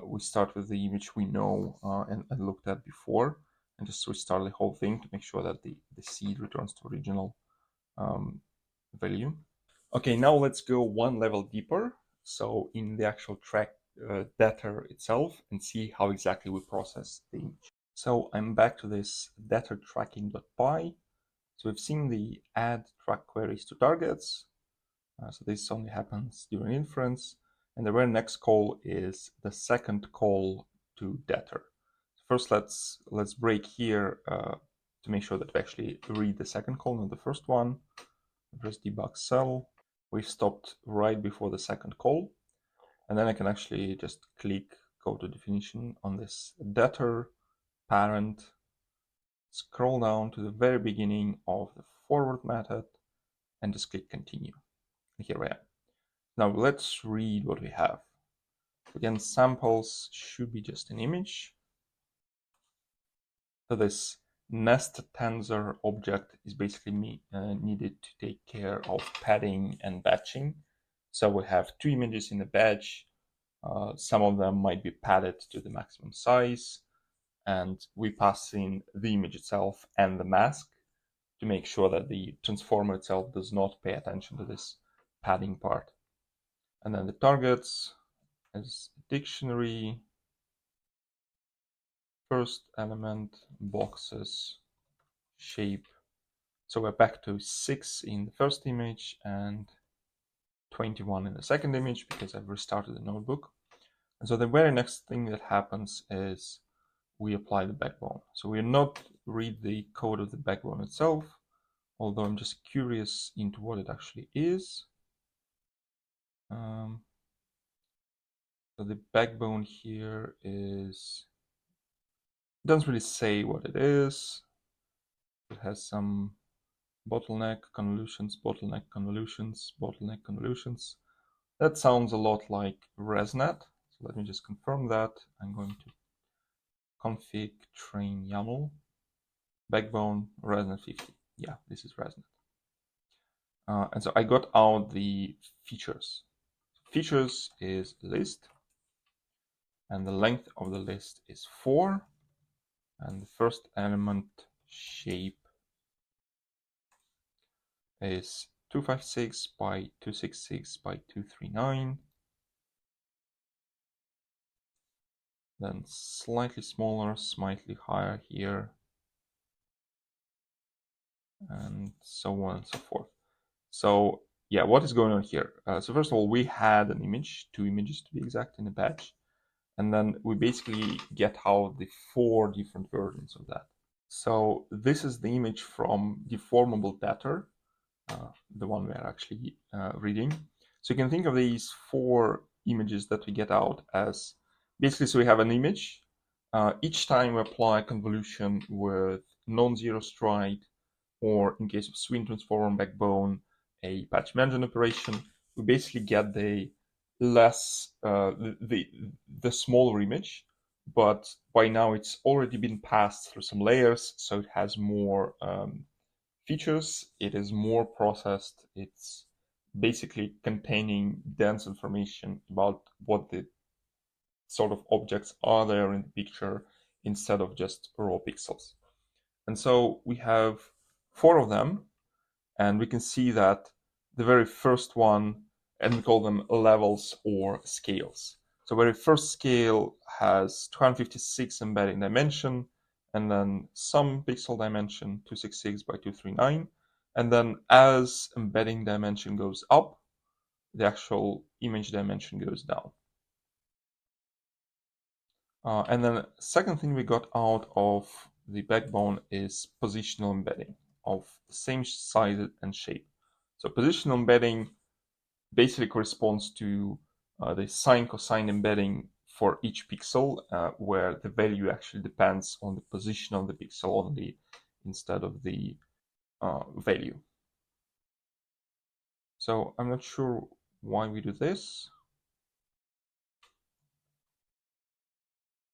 we start with the image we know and looked at before, and just restart the whole thing to make sure that the seed returns to original value. Okay, now let's go one level deeper. So in the actual track data itself, and see how exactly we process the image. So I'm back to this data tracking.py. So we've seen the add track queries to targets. So this only happens during inference. And the very next call is the second call to data. First, let's break here to make sure that we actually read the second call, not the first one. Press debug cell. We stopped right before the second call. And then I can actually just click go to definition on this data parent, scroll down to the very beginning of the forward method, and just click continue. And here I am. Now let's read what we have. Again, samples should be just an image. So this nest tensor object is basically needed to take care of padding and batching. So we have two images in the batch. Some of them might be padded to the maximum size, and we pass in the image itself and the mask to make sure that the transformer itself does not pay attention to this padding part. And then the targets is dictionary, first element, boxes, shape. So we're back to 6 in the first image and 21 in the second image because I've restarted the notebook. And so the very next thing that happens is we apply the backbone. So we're not read the code of the backbone itself, although I'm just curious into what it actually is. So the backbone here is, it doesn't really say what it is. It has some bottleneck convolutions, bottleneck convolutions, bottleneck convolutions. That sounds a lot like ResNet. So let me just confirm that. I'm going to config train YAML backbone ResNet 50. Yeah, this is ResNet. And so I got out the features. Features is list, and the length of the list is 4, and the first element shape is 256 by 266 by 239. Then slightly smaller, slightly higher here, and so on and so forth. So yeah, what is going on here? So first of all, we had an image, 2 images to be exact, in a batch, and then we basically get out the 4 different versions of that. So this is the image from deformable data, the one we are actually reading. So you can think of these 4 images that we get out as basically, so we have an image. Each time we apply convolution with non-zero stride, or in case of swing transformer backbone, a patch management operation, we basically get the the smaller image, but by now it's already been passed through some layers, so it has more features, it is more processed, it's basically containing dense information about what the sort of objects are there in the picture instead of just raw pixels. And so we have 4 of them, and we can see that the very first one, and we call them levels or scales. So very first scale has 256 embedding dimension, and then some pixel dimension, 266 by 239. And then as embedding dimension goes up, the actual image dimension goes down. And then second thing we got out of the backbone is positional embedding of the same size and shape. So positional embedding basically corresponds to the sine cosine embedding for each pixel, where the value actually depends on the position of the pixel only instead of the value. So I'm not sure why we do this.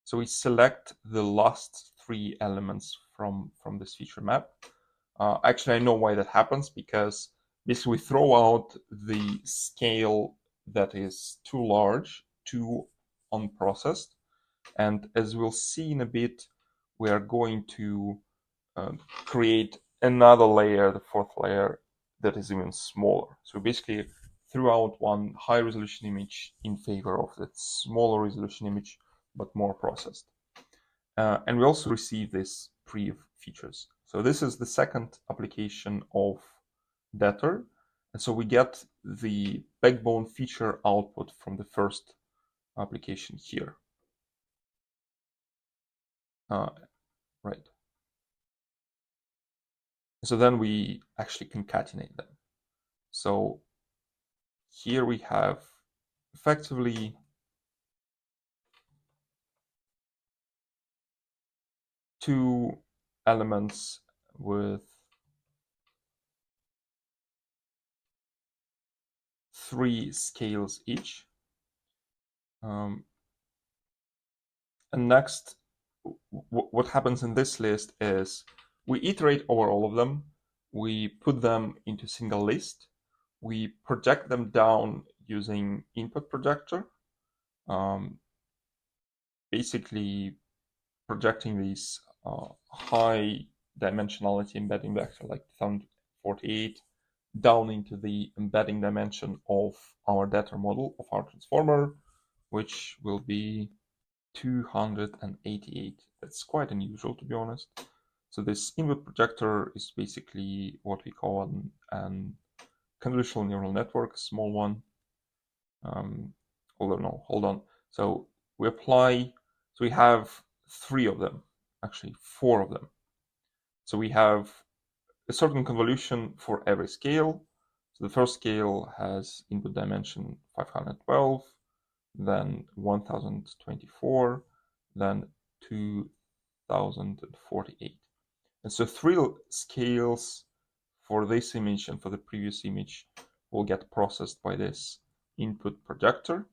So we select the last 3 elements from this feature map. Actually, I know why that happens, because basically we throw out the scale that is too large, too unprocessed. And as we'll see in a bit, we are going to create another layer, the 4th layer, that is even smaller. So basically threw out one high resolution image in favor of that smaller resolution image, but more processed. And we also receive this prev features. So this is the second application of Debtor. And so we get the backbone feature output from the first application here. Right. So then we actually concatenate them. So here we have effectively two elements with 3 scales each. And next, what happens in this list is we iterate over all of them, we put them into single list, we project them down using input projector, basically projecting these high dimensionality embedding vector like 1048 down into the embedding dimension of our data model of our transformer, which will be 288. That's quite unusual, to be honest. So this input projector is basically what we call an convolutional neural network, a small one. Although no, hold on. So we apply, so we have 3 of them, actually 4 of them. So we have a certain convolution for every scale. So the first scale has input dimension 512, then 1024, then 2048. And so 3 scales for this image and for the previous image will get processed by this input projector.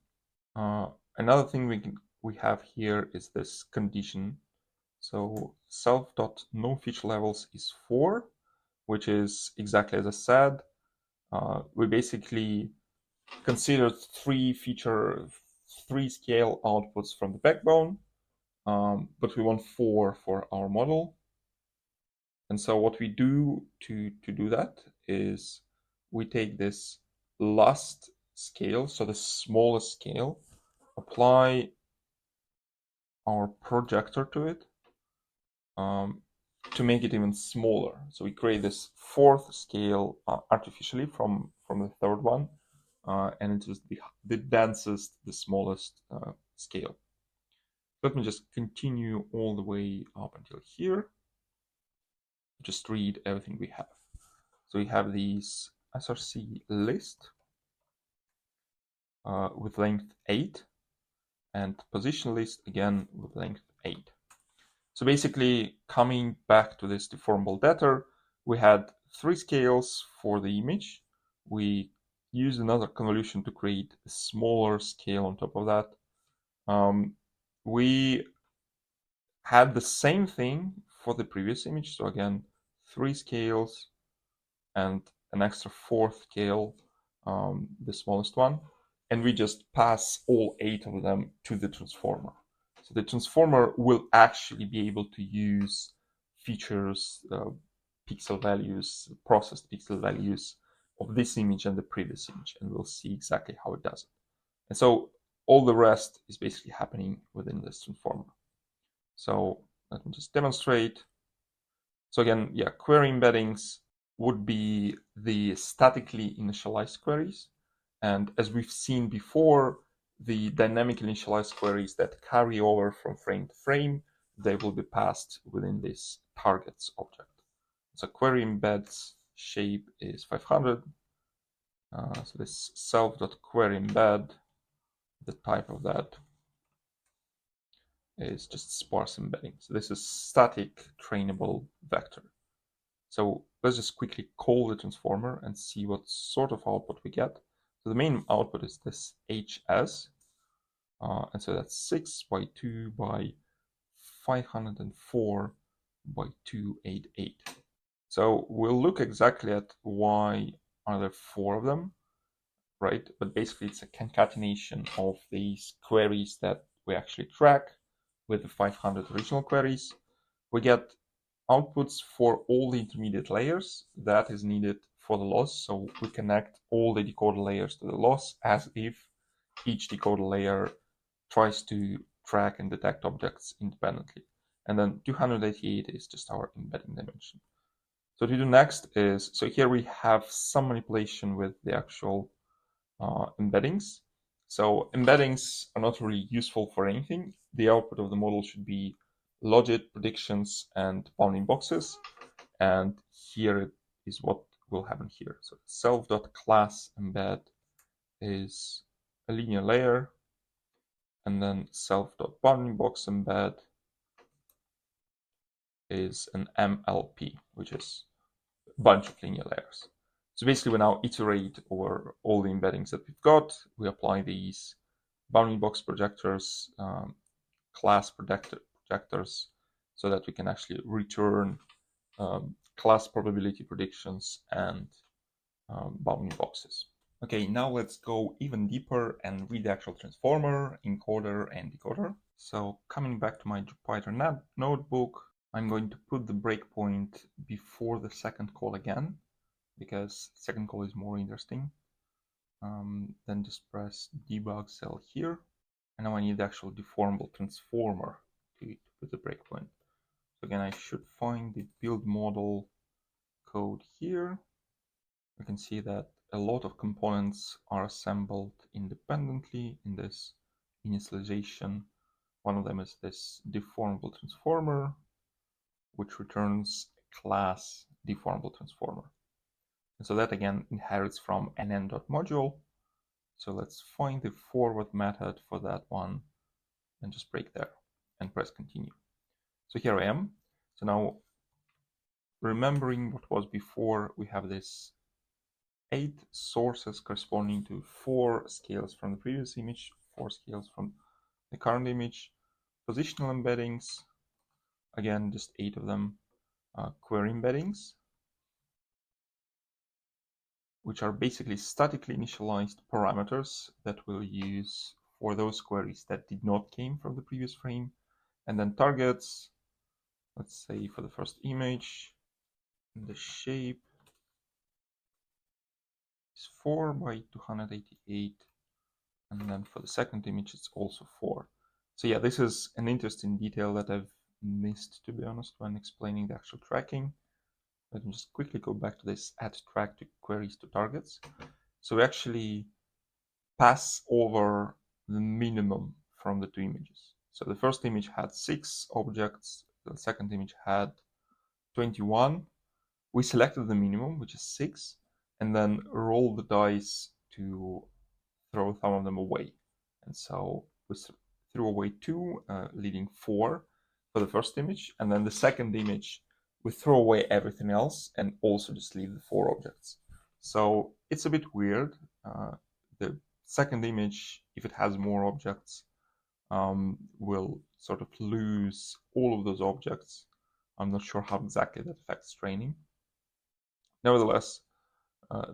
Another thing we have here is this condition. So self.noFeatureLevels is 4, which is exactly as I said. We basically considered three scale outputs from the backbone, but we want 4 for our model. And so what we do to do that is we take this last scale, so the smallest scale, apply our projector to it to make it even smaller. So we create this 4th scale artificially from the 3rd one, and it is the densest, the smallest scale. Let me just continue all the way up until here. Just read everything we have. So we have these SRC list with length 8 and position list again with length 8. So basically, coming back to this deformable data, we had 3 scales for the image. We used another convolution to create a smaller scale on top of that. We had the same thing for the previous image. So again, 3 scales and an extra 4th scale, the smallest one. And we just pass all 8 of them to the transformer. So the transformer will actually be able to use features, pixel values, processed pixel values of this image and the previous image, and we'll see exactly how it does it. And so all the rest is basically happening within this transformer. So let me just demonstrate. So again, yeah, query embeddings would be the statically initialized queries. And as we've seen before, the dynamically initialized queries that carry over from frame to frame, they will be passed within this targets object. So query embeds shape is 500. So this self.queryEmbed, the type of that is just sparse embedding. So this is static trainable vector. So let's just quickly call the transformer and see what sort of output we get. So the main output is this HS, and so that's 6 by 2 by 504 by 288. So we'll look exactly at why are there 4 of them, right? But basically it's a concatenation of these queries that we actually track with the 500 original queries. We get outputs for all the intermediate layers that is needed for the loss. So we connect all the decoder layers to the loss as if each decoder layer tries to track and detect objects independently. And then 288 is just our embedding dimension. So to do next is, so here we have some manipulation with the actual embeddings. So embeddings are not really useful for anything. The output of the model should be logit, predictions, and bounding boxes. And here is what will happen here. So self.classEmbed is a linear layer, and then self.boundingBoxEmbed is an MLP, which is a bunch of linear layers. So basically, we now iterate over all the embeddings that we've got. We apply these bounding box projectors, class projectors, so that we can actually return class probability predictions and bounding boxes. Okay, now let's go even deeper and read the actual transformer, encoder, and decoder. So coming back to my Jupyter notebook, I'm going to put the breakpoint before the second call again, because the second call is more interesting. Then just press debug cell here. And now I need the actual deformable transformer to put the breakpoint. So again, I should find the build model code here. We can see that a lot of components are assembled independently in this initialization. One of them is this deformable transformer, which returns a class deformable transformer. And so that again inherits from nn.module. So let's find the forward method for that one and just break there and press continue. So here I am. So now remembering what was before, we have this 8 sources corresponding to 4 scales from the previous image, 4 scales from the current image, positional embeddings, again, just 8 of them, query embeddings, which are basically statically initialized parameters that we'll use for those queries that did not came from the previous frame. And then targets, let's say for the first image, the shape is 4 by 288. And then for the second image, it's also 4. So yeah, this is an interesting detail that I've missed, to be honest, when explaining the actual tracking. Let me just quickly go back to this add track to queries to targets. So we actually pass over the minimum from the two images. So the first image had 6 objects, the second image had 21. We selected the minimum, which is 6, and then rolled the dice to throw some of them away. And so we threw away 2, leaving 4 for the first image, and then the second image we throw away everything else and also just leave the 4 objects. So it's a bit weird. The second image, if it has more objects, will sort of lose all of those objects. I'm not sure how exactly that affects training. Nevertheless,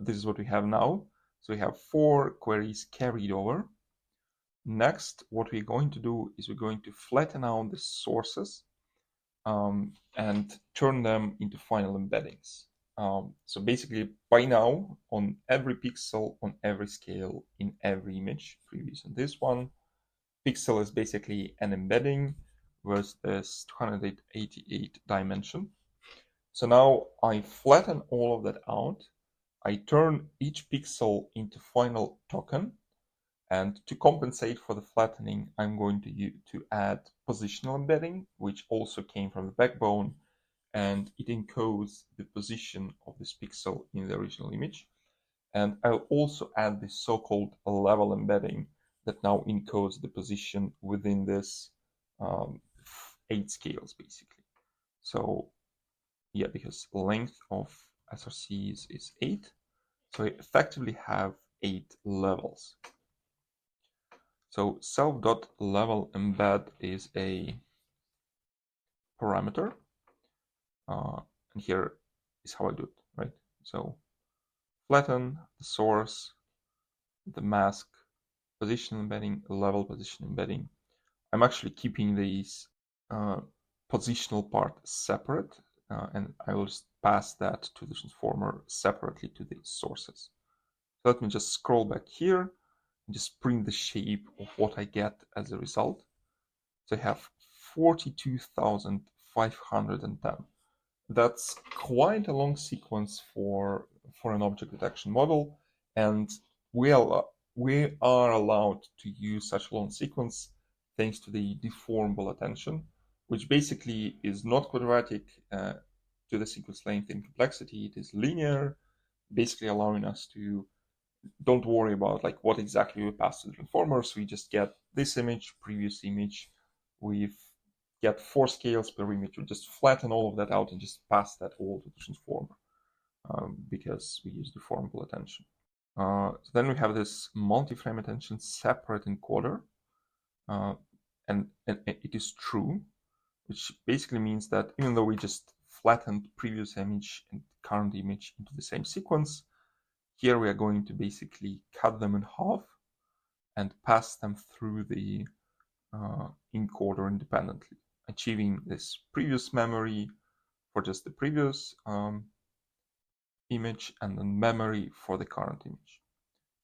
this is what we have now. So we have 4 queries carried over. Next, what we're going to do is we're going to flatten out the sources and turn them into final embeddings. So basically, by now, on every pixel, on every scale, in every image, previous in this one, pixel is basically an embedding with this 288 dimension. So now I flatten all of that out. I turn each pixel into final token. And to compensate for the flattening, I'm going to add positional embedding, which also came from the backbone, and it encodes the position of this pixel in the original image. And I'll also add this so-called level embedding that now encodes the position within this 8 scales, basically. So yeah, because length of SRCs is 8, so I effectively have 8 levels. So self.levelEmbed is a parameter, and here is how I do it, right? So flatten the source, the mask, position embedding, level position embedding. I'm actually keeping these positional part separate, and I will just pass that to the transformer separately to the sources. So let me just scroll back here and just print the shape of what I get as a result. So I have 42,510. That's quite a long sequence for an object detection model, and we are allowed to use such a long sequence thanks to the deformable attention, which basically is not quadratic to the sequence length in complexity. It is linear, basically allowing us to don't worry about like what exactly we pass to the transformers. We just get this image, previous image. We get 4 scales per image. We just flatten all of that out and just pass that all to the transformer because we use deformable attention. So then we have this multi-frame attention separate encoder, and it is true, which basically means that even though we just flattened previous image and current image into the same sequence, here we are going to basically cut them in half and pass them through the encoder independently, achieving this previous memory for just the previous image and then memory for the current image.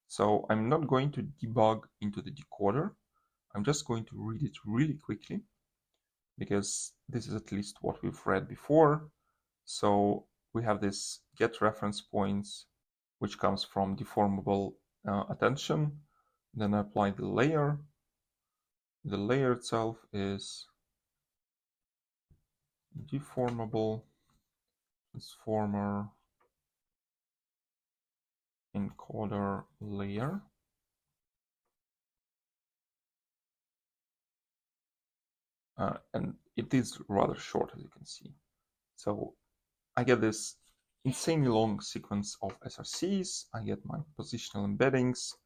So I'm not going to debug into the decoder. I'm just going to read it really quickly because this is at least what we've read before. So we have this get reference points, which comes from deformable attention. Then I apply the layer. The layer itself is deformable transformer encoder layer. And it is rather short, as you can see. So I get this insanely long sequence of SRCs. I get my positional embeddings.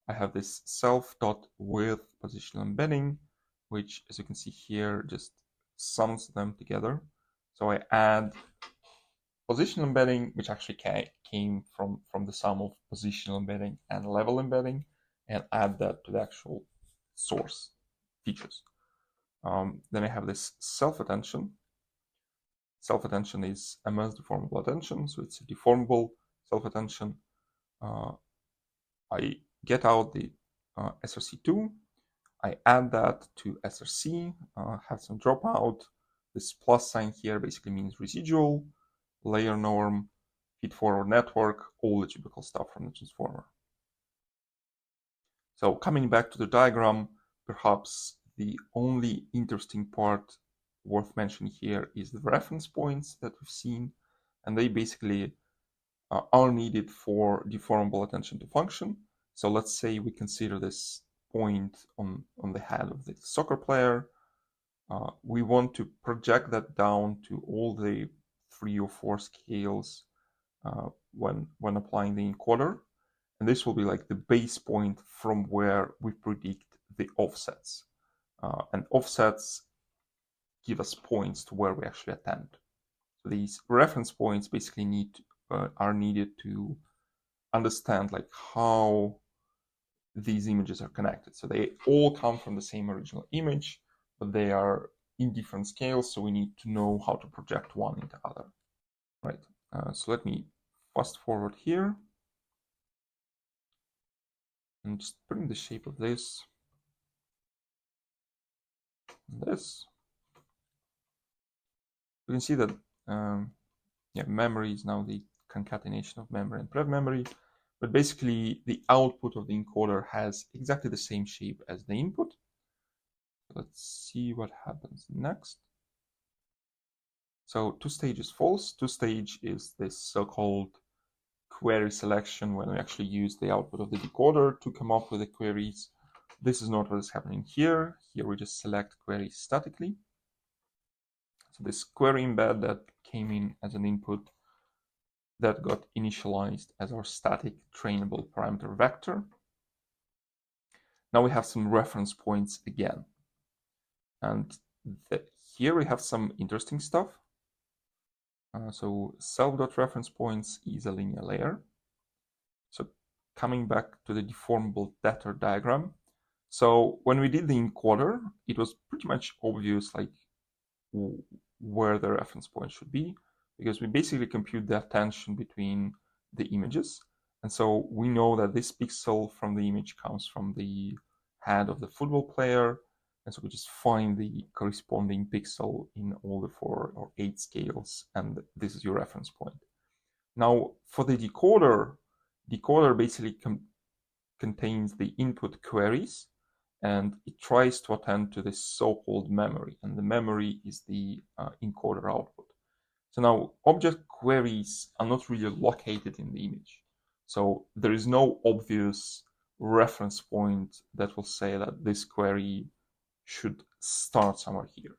I have this self.with positional embedding, which, as you can see here, just sums them together. So I add positional embedding, which actually came from the sum of positional embedding and level embedding, and add that to the actual source features. Then I have this self-attention. Self-attention is MS deformable attention, so it's a deformable self-attention. I get out the SRC2, I add that to SRC, have some dropout. This plus sign here basically means residual, layer norm, feed-forward network, all the typical stuff from the transformer. So coming back to the diagram, perhaps the only interesting part worth mentioning here is the reference points that we've seen, and they basically are needed for deformable attention to function. So let's say we consider this point on the head of the soccer player. We want to project that down to all the 3 or 4 scales when applying the encoder. And this will be like the base point from where we predict the offsets. And offsets give us points to where we actually attend. So these reference points basically are needed to understand like how these images are connected. So they all come from the same original image, but they are in different scales, so we need to know how to project one into other. Right. So let me fast forward here and just bring the shape of this and this. We can see that memory is now the concatenation of memory and prev memory, but basically the output of the encoder has exactly the same shape as the input. Let's see what happens next. So two-stage is false. Two-stage is this so-called query selection when we actually use the output of the decoder to come up with the queries. This is not what is happening here. Here we just select queries statically. So this query embed that came in as an input that got initialized as our static trainable parameter vector. Now we have some reference points again. And here we have some interesting stuff. So self.reference points is a linear layer. So coming back to the deformable debtor diagram. So when we did the encoder, it was pretty much obvious like where the reference point should be, because we basically compute the attention between the images. And so we know that this pixel from the image comes from the head of the football player. And so we just find the corresponding pixel in all the 4 or 8 scales, and this is your reference point. Now, for the decoder basically contains the input queries, and it tries to attend to this so-called memory, and the memory is the encoder output. So now, object queries are not really located in the image. So there is no obvious reference point that will say that this query should start somewhere here.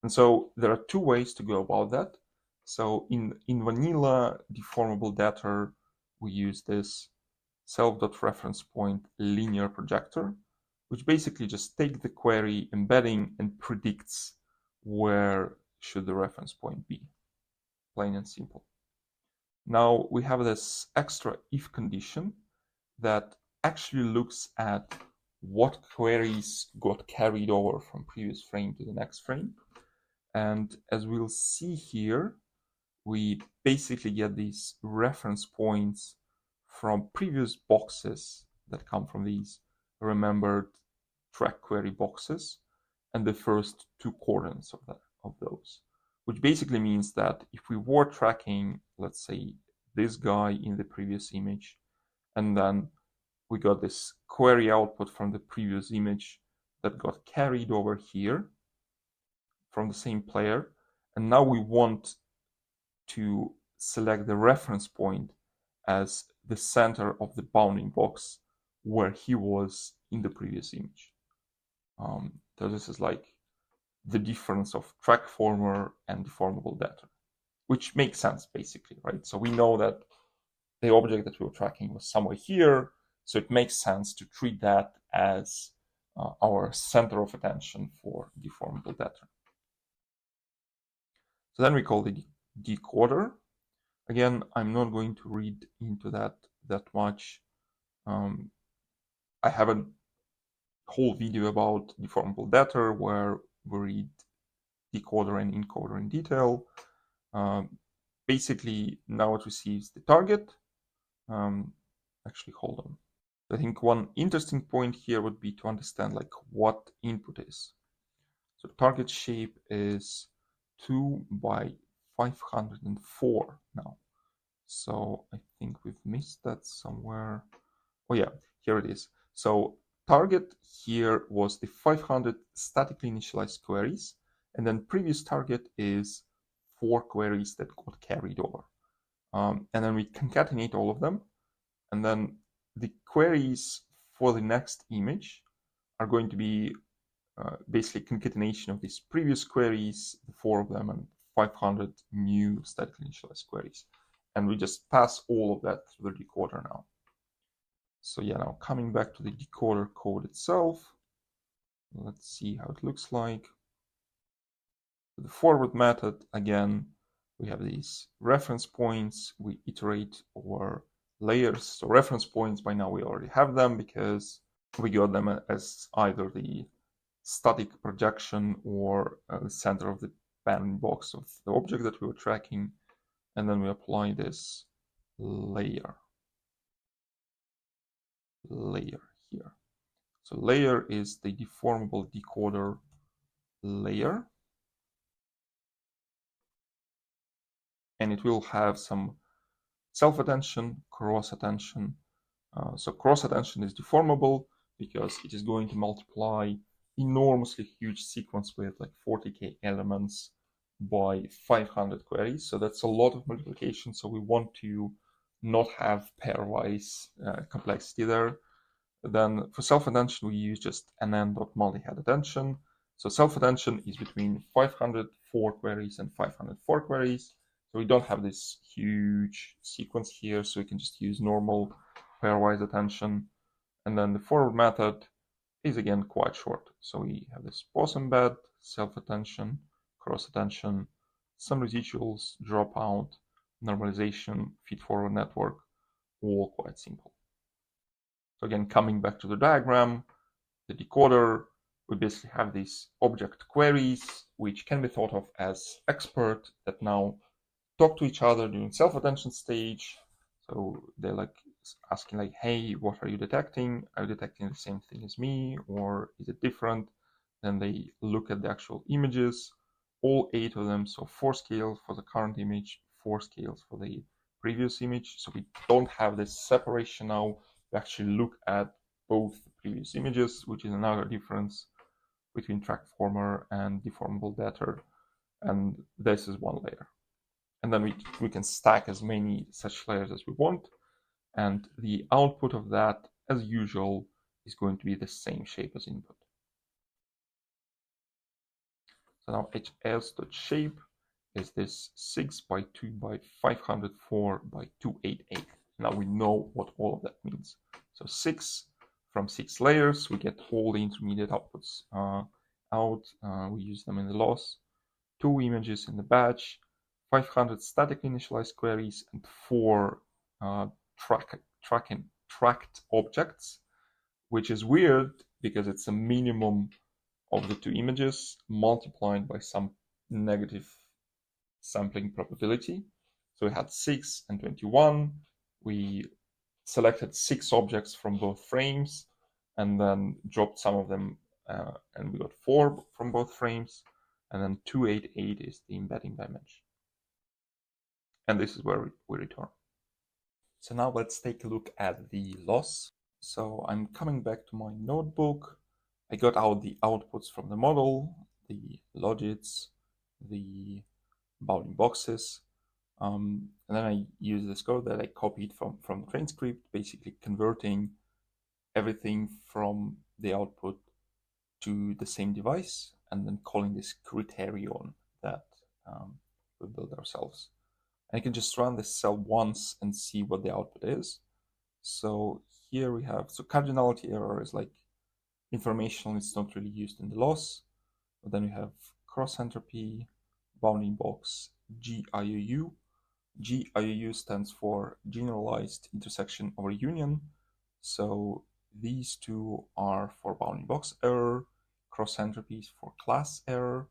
And so there are 2 ways to go about that. So in vanilla deformable debtor, we use this self.reference point linear projector, which basically just takes the query embedding and predicts where should the reference point be, plain and simple. Now we have this extra if condition that actually looks at what queries got carried over from previous frame to the next frame. And as we'll see here, we basically get these reference points from previous boxes that come from these remembered track query boxes and the first 2 coordinates of those, which basically means that if we were tracking, let's say, this guy in the previous image, and then we got this query output from the previous image that got carried over here from the same player, and now we want to select the reference point as the center of the bounding box where he was in the previous image. So this is like the difference of Trackformer and deformable debtor, which makes sense basically, right? So we know that the object that we were tracking was somewhere here, So it makes sense to treat that as our center of attention for deformable data. So then we call the decoder. Again, I'm not going to read into that much. I have a whole video about deformable data where we read decoder and encoder in detail. Basically, now it receives the target. Actually, hold on. I think one interesting point here would be to understand like what input is. So target shape is 2 by 504 now. So I think we've missed that somewhere. Oh yeah, here it is. So target here was the 500 statically initialized queries, and then previous target is 4 queries that got carried over. And then we concatenate all of them, and then the queries for the next image are going to be basically concatenation of these previous queries, the 4 of them, and 500 new statically initialized queries. And we just pass all of that through the decoder now. So yeah, now coming back to the decoder code itself, let's see how it looks like. The forward method, again, we have these reference points. We iterate over layers. So reference points, by now we already have them because we got them as either the static projection or the center of the bounding box of the object that we were tracking. And then we apply this layer here. So layer is the deformable decoder layer. And it will have some self-attention, cross-attention. So cross-attention is deformable because it is going to multiply enormously huge sequence with like 40K elements by 500 queries. So that's a lot of multiplication. So we want to not have pairwise complexity there. Then for self-attention, we use just nn.multi-head attention. So self-attention is between 504 queries and 504 queries. So we don't have this huge sequence here, so we can just use normal pairwise attention. And then the forward method is again quite short. So we have this pause embed, self-attention, cross-attention, some residuals, dropout, normalization, feed-forward network, all quite simple. So again, coming back to the diagram, the decoder, we basically have these object queries, which can be thought of as expert that now talk to each other during self-attention stage. So they're like asking like, hey, what are you detecting? Are you detecting the same thing as me, or is it different? Then they look at the actual images, all 8 of them. So 4 scales for the current image, 4 scales for the previous image. So we don't have this separation now. We actually look at both the previous images, which is another difference between Trackformer and deformable data. And this is one layer. And then we can stack as many such layers as we want. And the output of that, as usual, is going to be the same shape as input. So now hs.shape is this 6 by 2 by 504 by 288. Now we know what all of that means. So 6 from 6 layers, we get all the intermediate outputs out. We use them in the loss. 2 images in the batch, 500 statically initialized queries, and 4 tracked objects, which is weird because it's a minimum of the 2 images multiplied by some negative sampling probability. So we had 6 and 21. We selected 6 objects from both frames and then dropped some of them, and we got 4 from both frames. And then 288 is the embedding dimension. And this is where we return. So now let's take a look at the loss. So I'm coming back to my notebook. I got out the outputs from the model, the logits, the bounding boxes. And then I use this code that I copied from the train script, basically converting everything from the output to the same device, and then calling this criterion that we build ourselves. And I can just run this cell once and see what the output is. So here we have, so cardinality error is like information it's not really used in the loss. But then we have cross entropy, bounding box, GIUU. GIUU stands for generalized intersection over union. So these two are for bounding box error, cross entropy for class error.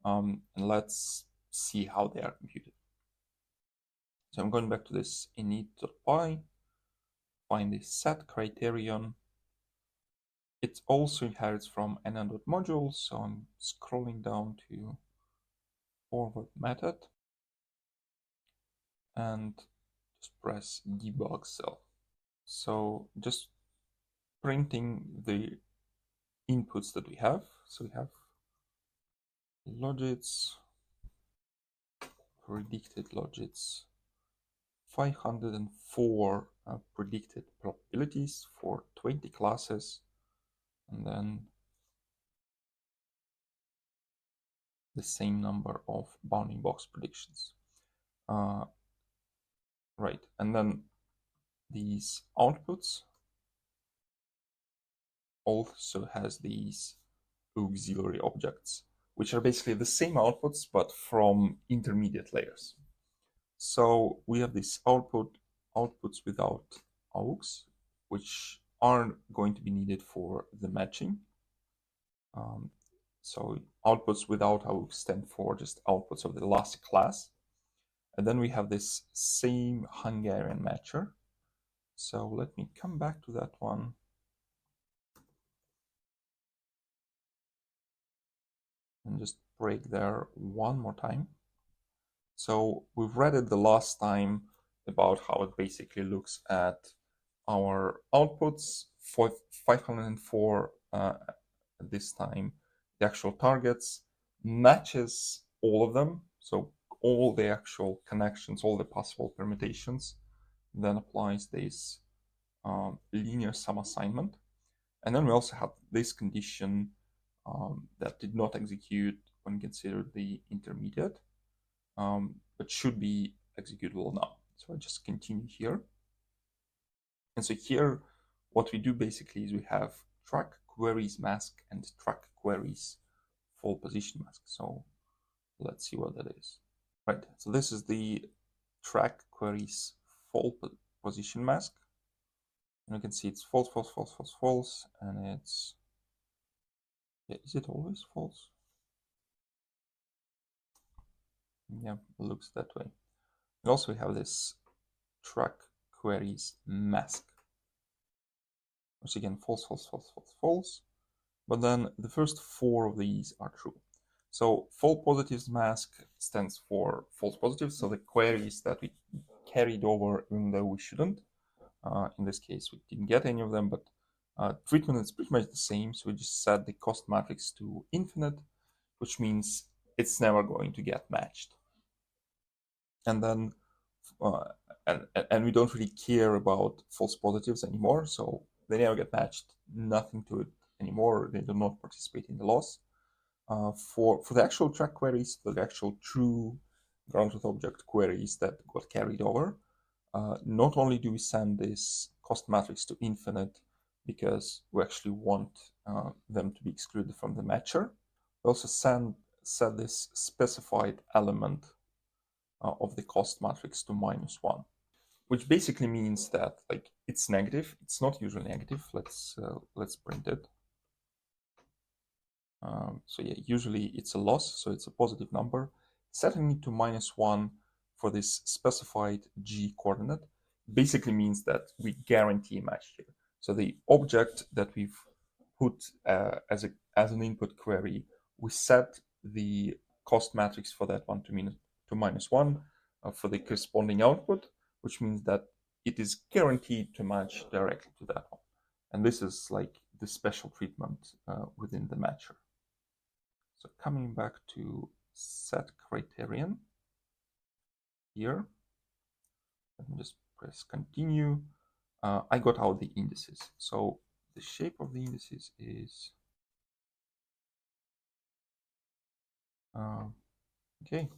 And let's see how they are computed. So I'm going back to this init.py, find the set criterion. It also inherits from nn.module, so I'm scrolling down to forward method and just press debug cell. So just printing the inputs that we have. So we have logits, predicted logits, 504 predicted probabilities for 20 classes, and then the same number of bounding box predictions. Right, and then these outputs also has these auxiliary objects, which are basically the same outputs, but from intermediate layers. So we have these outputs without aux, which aren't going to be needed for the matching. So outputs without aux stand for just outputs of the last class. And then we have this same Hungarian matcher. So let me come back to that one. And just break there one more time. So we've read it the last time about how it basically looks at our outputs for 504 this time. The actual targets matches all of them. So all the actual connections, all the possible permutations, then applies this linear sum assignment. And then we also have this condition that did not execute when considered the intermediate, but should be executable now. So I just continue here. And so here, what we do basically is we have track queries mask and track queries full position mask. So let's see what that is. Right, so this is the track queries full position mask. And you can see it's false, false, false, false, false, and it's, yeah, is it always false? Yeah, it looks that way. And also we have this track queries mask, which again, false, false, false, false, false. But then the first four of these are true. So false positives mask stands for false positives, so the queries that we carried over even though we shouldn't. In this case, we didn't get any of them, but treatment is pretty much the same. So we just set the cost matrix to infinite, which means it's never going to get matched. And then, and we don't really care about false positives anymore. So they never get matched, nothing to it anymore. They do not participate in the loss. For the actual track queries, the actual true ground truth object queries that got carried over, not only do we send this cost matrix to infinite because we actually want them to be excluded from the matcher, we also set this specified element of the cost matrix to -1, which basically means that like it's negative. It's not usually negative. Let's print it. So yeah, usually it's a loss, so it's a positive number. Setting it to -1 for this specified G coordinate basically means that we guarantee a match here. So the object that we've put as an input query, we set the cost matrix for that one to -1 for the corresponding output, which means that it is guaranteed to match directly to that one. And this is like the special treatment within the matcher. So coming back to set criterion here, let me just press continue. I got out the indices. So the shape of the indices is okay.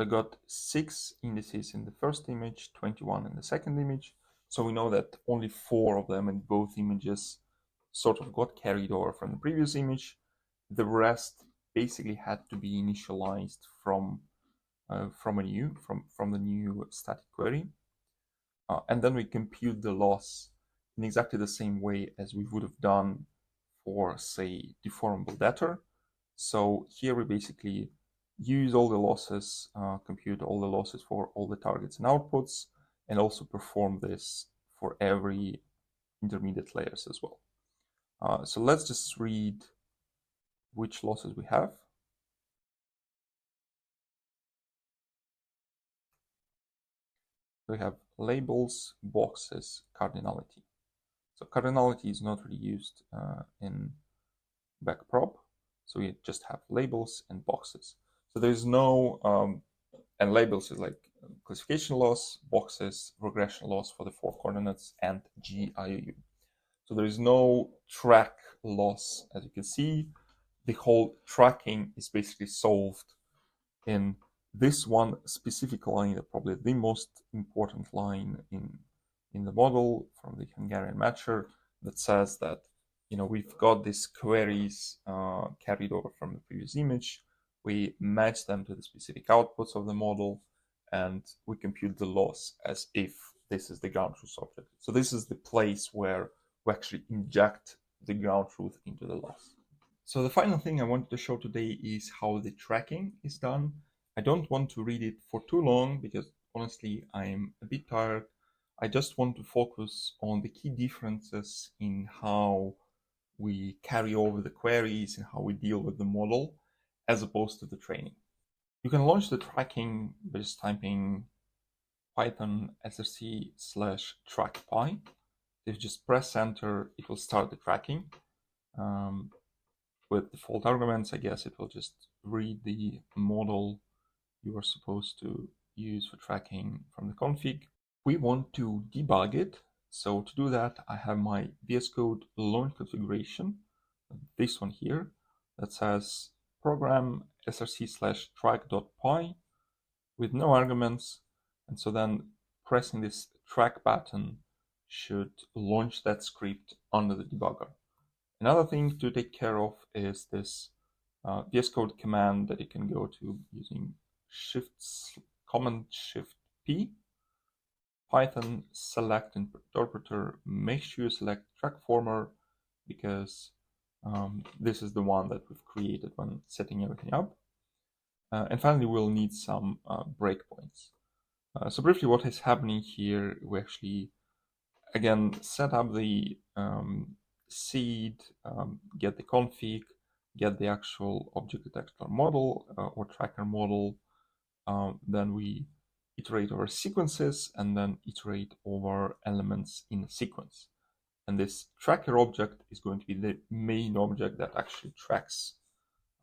So I got 6 indices in the first image, 21 in the second image. So we know that only 4 of them in both images sort of got carried over from the previous image. The rest basically had to be initialized from the new static query. And then we compute the loss in exactly the same way as we would have done for, say, deformable debtor. So here we basically use all the losses, compute all the losses for all the targets and outputs, and also perform this for every intermediate layers as well. So let's just read which losses we have. We have labels, boxes, cardinality. So cardinality is not really used in backprop. So we just have labels and boxes. So there's no, and labels is like classification loss, boxes, regression loss for the 4 coordinates, and GIOU. So there is no track loss, as you can see. The whole tracking is basically solved in this one specific line, probably the most important line in the model from the Hungarian matcher, that says that we've got these queries carried over from the previous image. We match them to the specific outputs of the model, and we compute the loss as if this is the ground truth object. So this is the place where we actually inject the ground truth into the loss. So the final thing I wanted to show today is how the tracking is done. I don't want to read it for too long because honestly I'm a bit tired. I just want to focus on the key differences in how we carry over the queries and how we deal with the model as opposed to the training. You can launch the tracking by just typing python src/trackpy. If you just press enter, it will start the tracking. With default arguments, I guess it will just read the model you are supposed to use for tracking from the config. We want to debug it. So to do that, I have my VS Code launch configuration, this one here, that says program src/track.py with no arguments. And so then pressing this track button should launch that script under the debugger. Another thing to take care of is this VS Code command that you can go to using Command Shift P. Python select interpreter. Make sure you select Trackformer because this is the one that we've created when setting everything up. And finally, we'll need some breakpoints. So briefly, what is happening here? We actually again set up the seed, get the config, get the actual object detector model or tracker model. Then we iterate over sequences and then iterate over elements in a sequence. And this tracker object is going to be the main object that actually tracks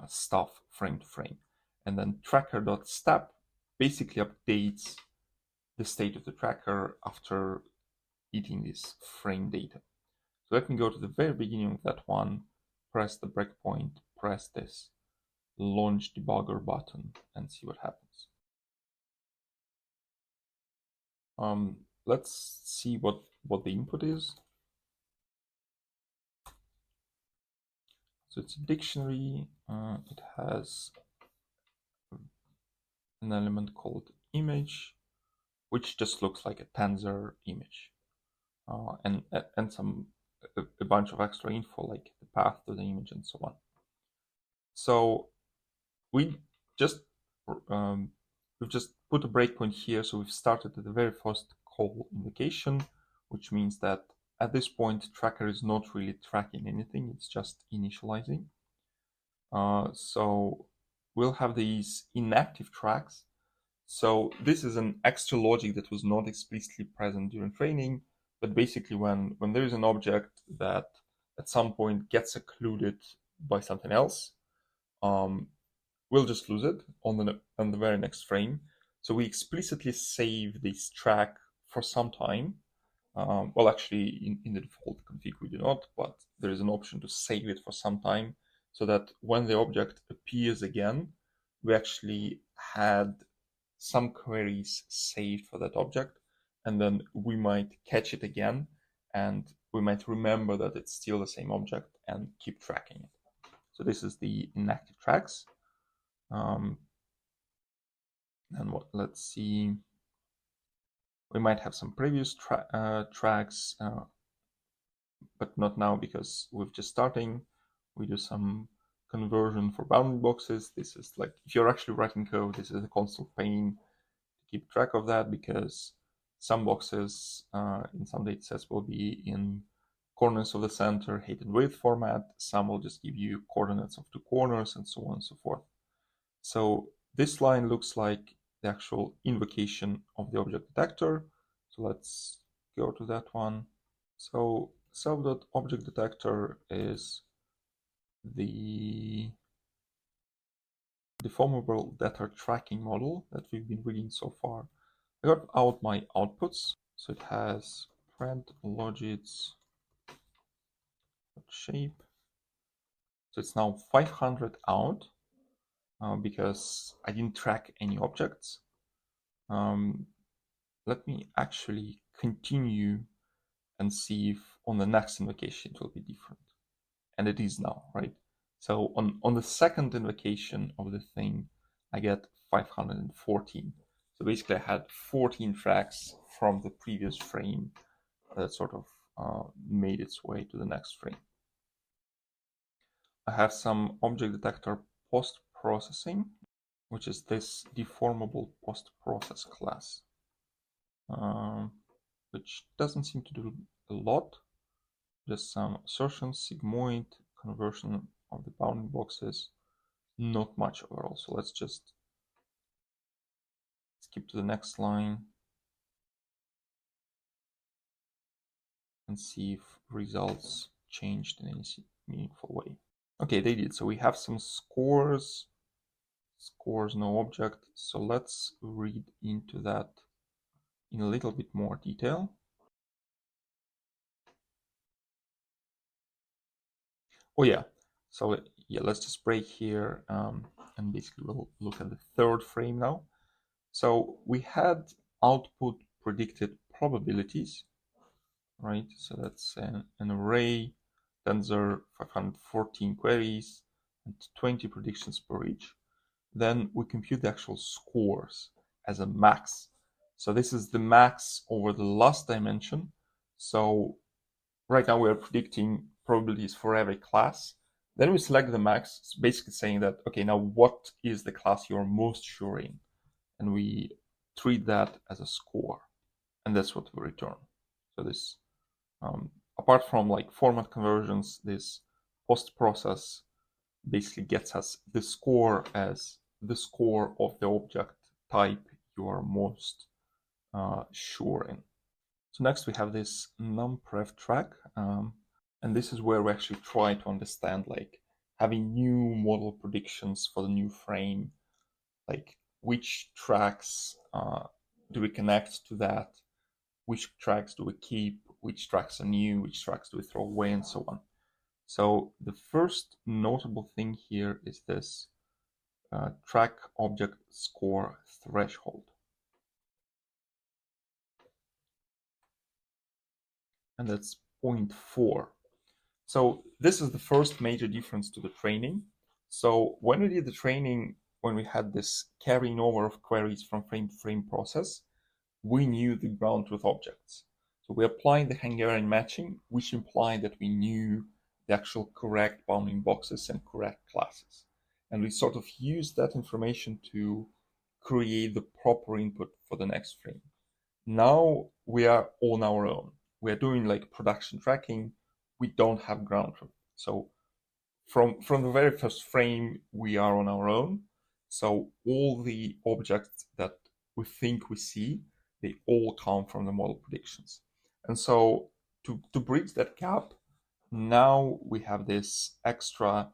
stuff frame to frame. And then tracker.step basically updates the state of the tracker after eating this frame data. So let me go to the very beginning of that one, press the breakpoint, press this launch debugger button, and see what happens. Let's see what the input is. So it's a dictionary. It has an element called image, which just looks like a tensor image, and a bunch of extra info like the path to the image and so on. So we've just put a breakpoint here. So we've started at the very first call invocation, which means that at this point tracker is not really tracking anything, it's just initializing. So we'll have these inactive tracks. So this is an extra logic that was not explicitly present during training, but basically when there is an object that at some point gets occluded by something else, we'll just lose it on the very next frame. So we explicitly save this track for some time. Well, actually, in the default config we do not, but there is an option to save it for some time so that when the object appears again, we actually had some queries saved for that object, and then we might catch it again, and we might remember that it's still the same object and keep tracking it. So this is the inactive tracks. And let's see, we might have some previous tracks, but not now because we're just starting. We do some conversion for bounding boxes. This is like, if you're actually writing code, this is a constant pain to keep track of that, because some boxes in some datasets will be in corners of the center, height and width format. Some will just give you coordinates of 2 corners, and so on and so forth. So this line looks like the actual invocation of the object detector. So let's go to that one. So self.objectDetector is the deformable data tracking model that we've been reading so far. I got out my outputs. So it has print logits shape. So it's now 500 out because I didn't track any objects. Let me actually continue and see if on the next invocation it will be different. And it is now, right? So on the second invocation of the thing, I get 514. So basically I had 14 tracks from the previous frame that sort of made its way to the next frame. I have some object detector post-processing, which is this deformable post-process class, which doesn't seem to do a lot. Just some assertions, sigmoid, conversion of the bounding boxes, not much overall. So let's just skip to the next line and see if results changed in any meaningful way. Okay, they did. So we have some scores, no object. So let's read into that in a little bit more detail. Oh yeah, so yeah, let's just break here and basically we'll look at the third frame now. So we had output predicted probabilities, right? So that's an array, then there are 514 queries and 20 predictions per each. Then we compute the actual scores as a max. So this is the max over the last dimension. So right now we are predicting probabilities for every class. Then we select the max, it's basically saying that, okay, now what is the class you're most sure in? And we treat that as a score, and that's what we return. So this, apart from like format conversions, this post-process basically gets us the score as the score of the object type you are most sure in. So next we have this numpref track, and this is where we actually try to understand, like, having new model predictions for the new frame, like which tracks do we connect to that, which tracks do we keep, which tracks are new, which tracks do we throw away, and so on. So the first notable thing here is this track object score threshold. And that's 0.4. So this is the first major difference to the training. So when we did the training, when we had this carrying over of queries from frame to frame process, we knew the ground truth objects. So we applied the Hungarian matching, which implied that we knew the actual correct bounding boxes and correct classes. And we sort of used that information to create the proper input for the next frame. Now we are on our own. We are doing like production tracking. We don't have ground truth. So from the very first frame, we are on our own. So all the objects that we think we see, they all come from the model predictions. And so to bridge that gap, now we have this extra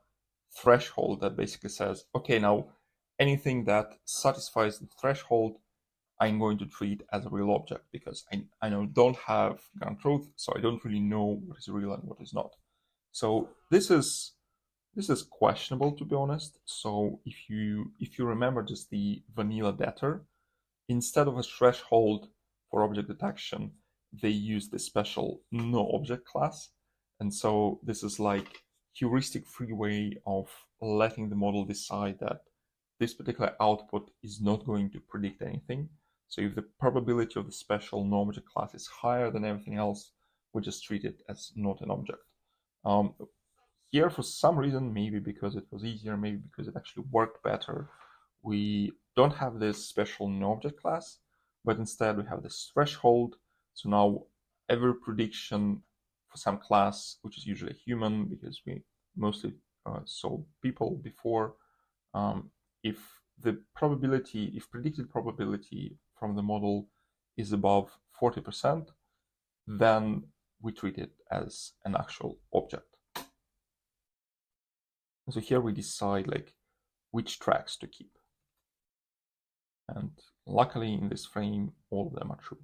threshold that basically says, okay, now anything that satisfies the threshold, I'm going to treat as a real object, because I don't have ground truth, so I don't really know what is real and what is not. So this is questionable, to be honest. So if you remember just the vanilla debtor, instead of a threshold for object detection, they use the special noObject class. And so this is like heuristic free way of letting the model decide that this particular output is not going to predict anything. So if the probability of the special noObject class is higher than everything else, we just treat it as not an object. Here, for some reason, maybe because it was easier, maybe because it actually worked better, we don't have this special noObject class, but instead we have this threshold. So now every prediction for some class, which is usually human, because we mostly saw people before, if the probability, if predicted probability from the model is above 40%, then we treat it as an actual object. So here we decide like which tracks to keep. And luckily in this frame, all of them are true.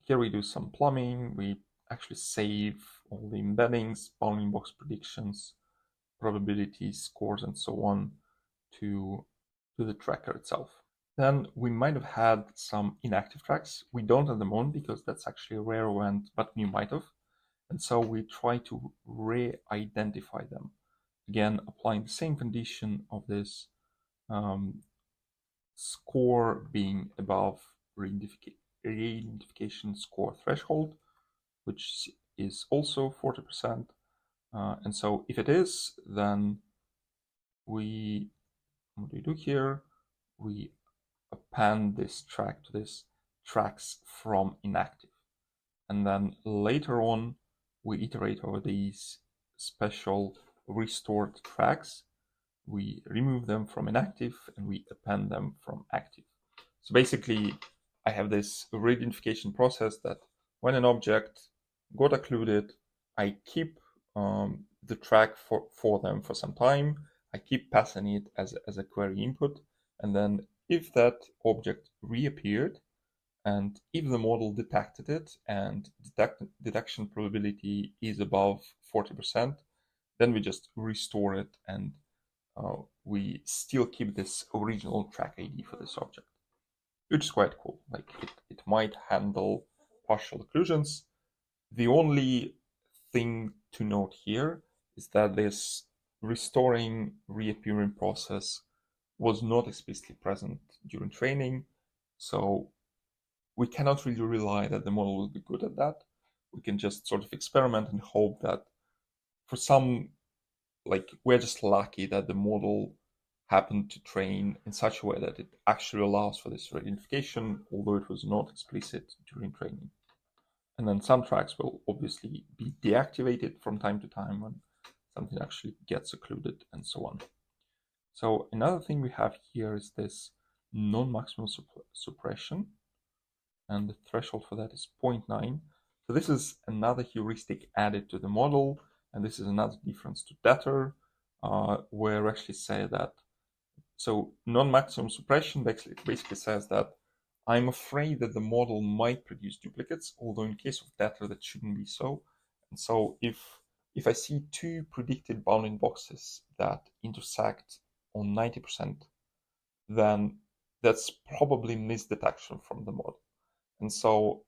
Here we do some plumbing. We actually save all the embeddings, bounding box predictions, probabilities, scores, and so on to the tracker itself. Then we might have had some inactive tracks. We don't at the moment because that's actually a rare event, but we might have. And so we try to re-identify them. Again, applying the same condition of this score being above re-identification score threshold, which is also 40%. And so if it is, then what do we do here? We append this track to this tracks from inactive. And then later on, we iterate over these special restored tracks. We remove them from inactive and we append them from active. So basically, I have this re-identification process that when an object got occluded, I keep the track for them for some time. I keep passing it as a query input. And then if that object reappeared, and if the model detected it and detection probability is above 40%, then we just restore it and we still keep this original track ID for this object, which is quite cool. Like it might handle partial occlusions. The only thing to note here is that this restoring reappearing process was not explicitly present during training. So we cannot really rely that the model will be good at that. We can just sort of experiment and hope that for some, like we're just lucky that the model happened to train in such a way that it actually allows for this re-identification, although it was not explicit during training. And then some tracks will obviously be deactivated from time to time when something actually gets occluded and so on. So another thing we have here is this non-maximal suppression, and the threshold for that is 0.9. So this is another heuristic added to the model, and this is another difference to debtor, where we actually say that, so non-maximum suppression basically says that I'm afraid that the model might produce duplicates, although in case of debtor that shouldn't be so. And so if I see two predicted bounding boxes that intersect on 90%, then that's probably misdetection from the model. And so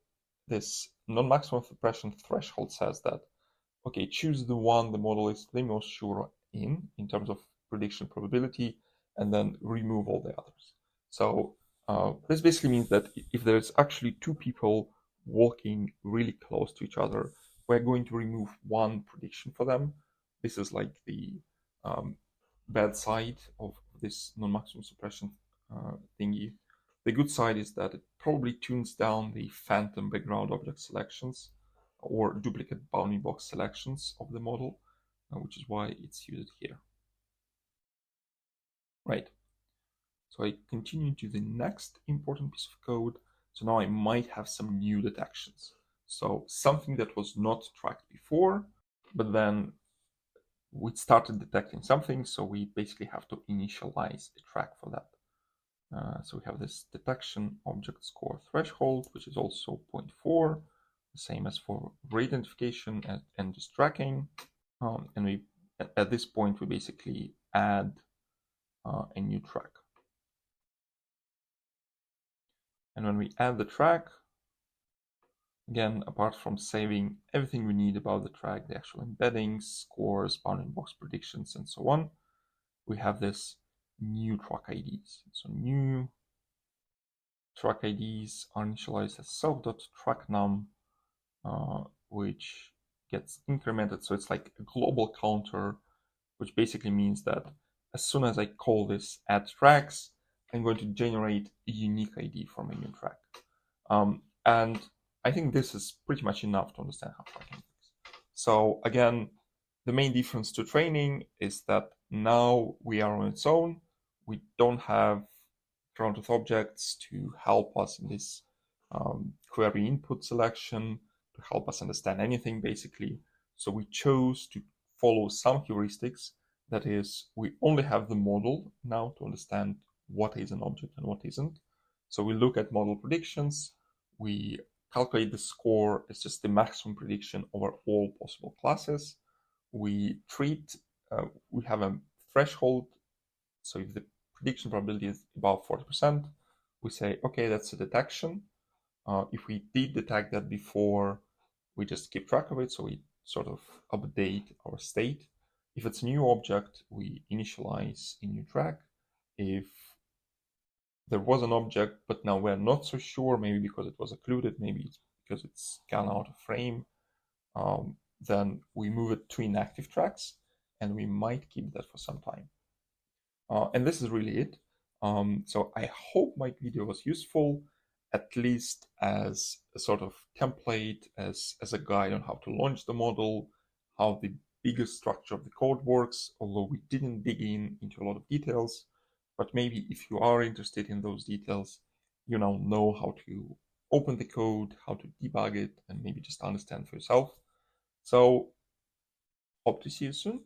this non-maximum suppression threshold says that, okay, choose the one the model is the most sure in terms of prediction probability, and then remove all the others. So this basically means that if there's actually two people walking really close to each other, we're going to remove one prediction for them. This is like the bad side of this non-maximum suppression thingy. The good side is that it probably tunes down the phantom background object selections or duplicate bounding box selections of the model, which is why it's used here. Right. So I continue to the next important piece of code. So now I might have some new detections. So something that was not tracked before, but then we started detecting something, so we basically have to initialize a track for that. So we have this detection object score threshold, which is also 0.4, the same as for re-identification and just tracking. And we, at this point, we basically add a new track. And when we add the track, again, apart from saving everything we need about the track, the actual embeddings, scores, bounding box predictions, and so on, we have this new track IDs. So new track IDs are initialized as self.trackNum, which gets incremented. So it's like a global counter, which basically means that as soon as I call this add tracks, I'm going to generate a unique ID from a new track. And I think this is pretty much enough to understand how tracking works. So again, the main difference to training is that now we are on its own. We don't have ground truth objects to help us in this query input selection, to help us understand anything basically. So we chose to follow some heuristics. That is, we only have the model now to understand what is an object and what isn't. So we look at model predictions, we calculate the score as just the maximum prediction over all possible classes. We have a threshold. So if the prediction probability is above 40%, we say, okay, that's a detection. If we did detect that before, we just keep track of it. So we sort of update our state. If it's a new object, we initialize a new track. If there was an object, but now we're not so sure, maybe because it was occluded, maybe it's because it's gone out of frame, then we move it to inactive tracks, and we might keep that for some time. And this is really it. So I hope my video was useful, at least as a sort of template, as a guide on how to launch the model, how the bigger structure of the code works, although we didn't dig into a lot of details. But maybe if you are interested in those details, you now know how to open the code, how to debug it, and maybe just understand for yourself. So hope to see you soon.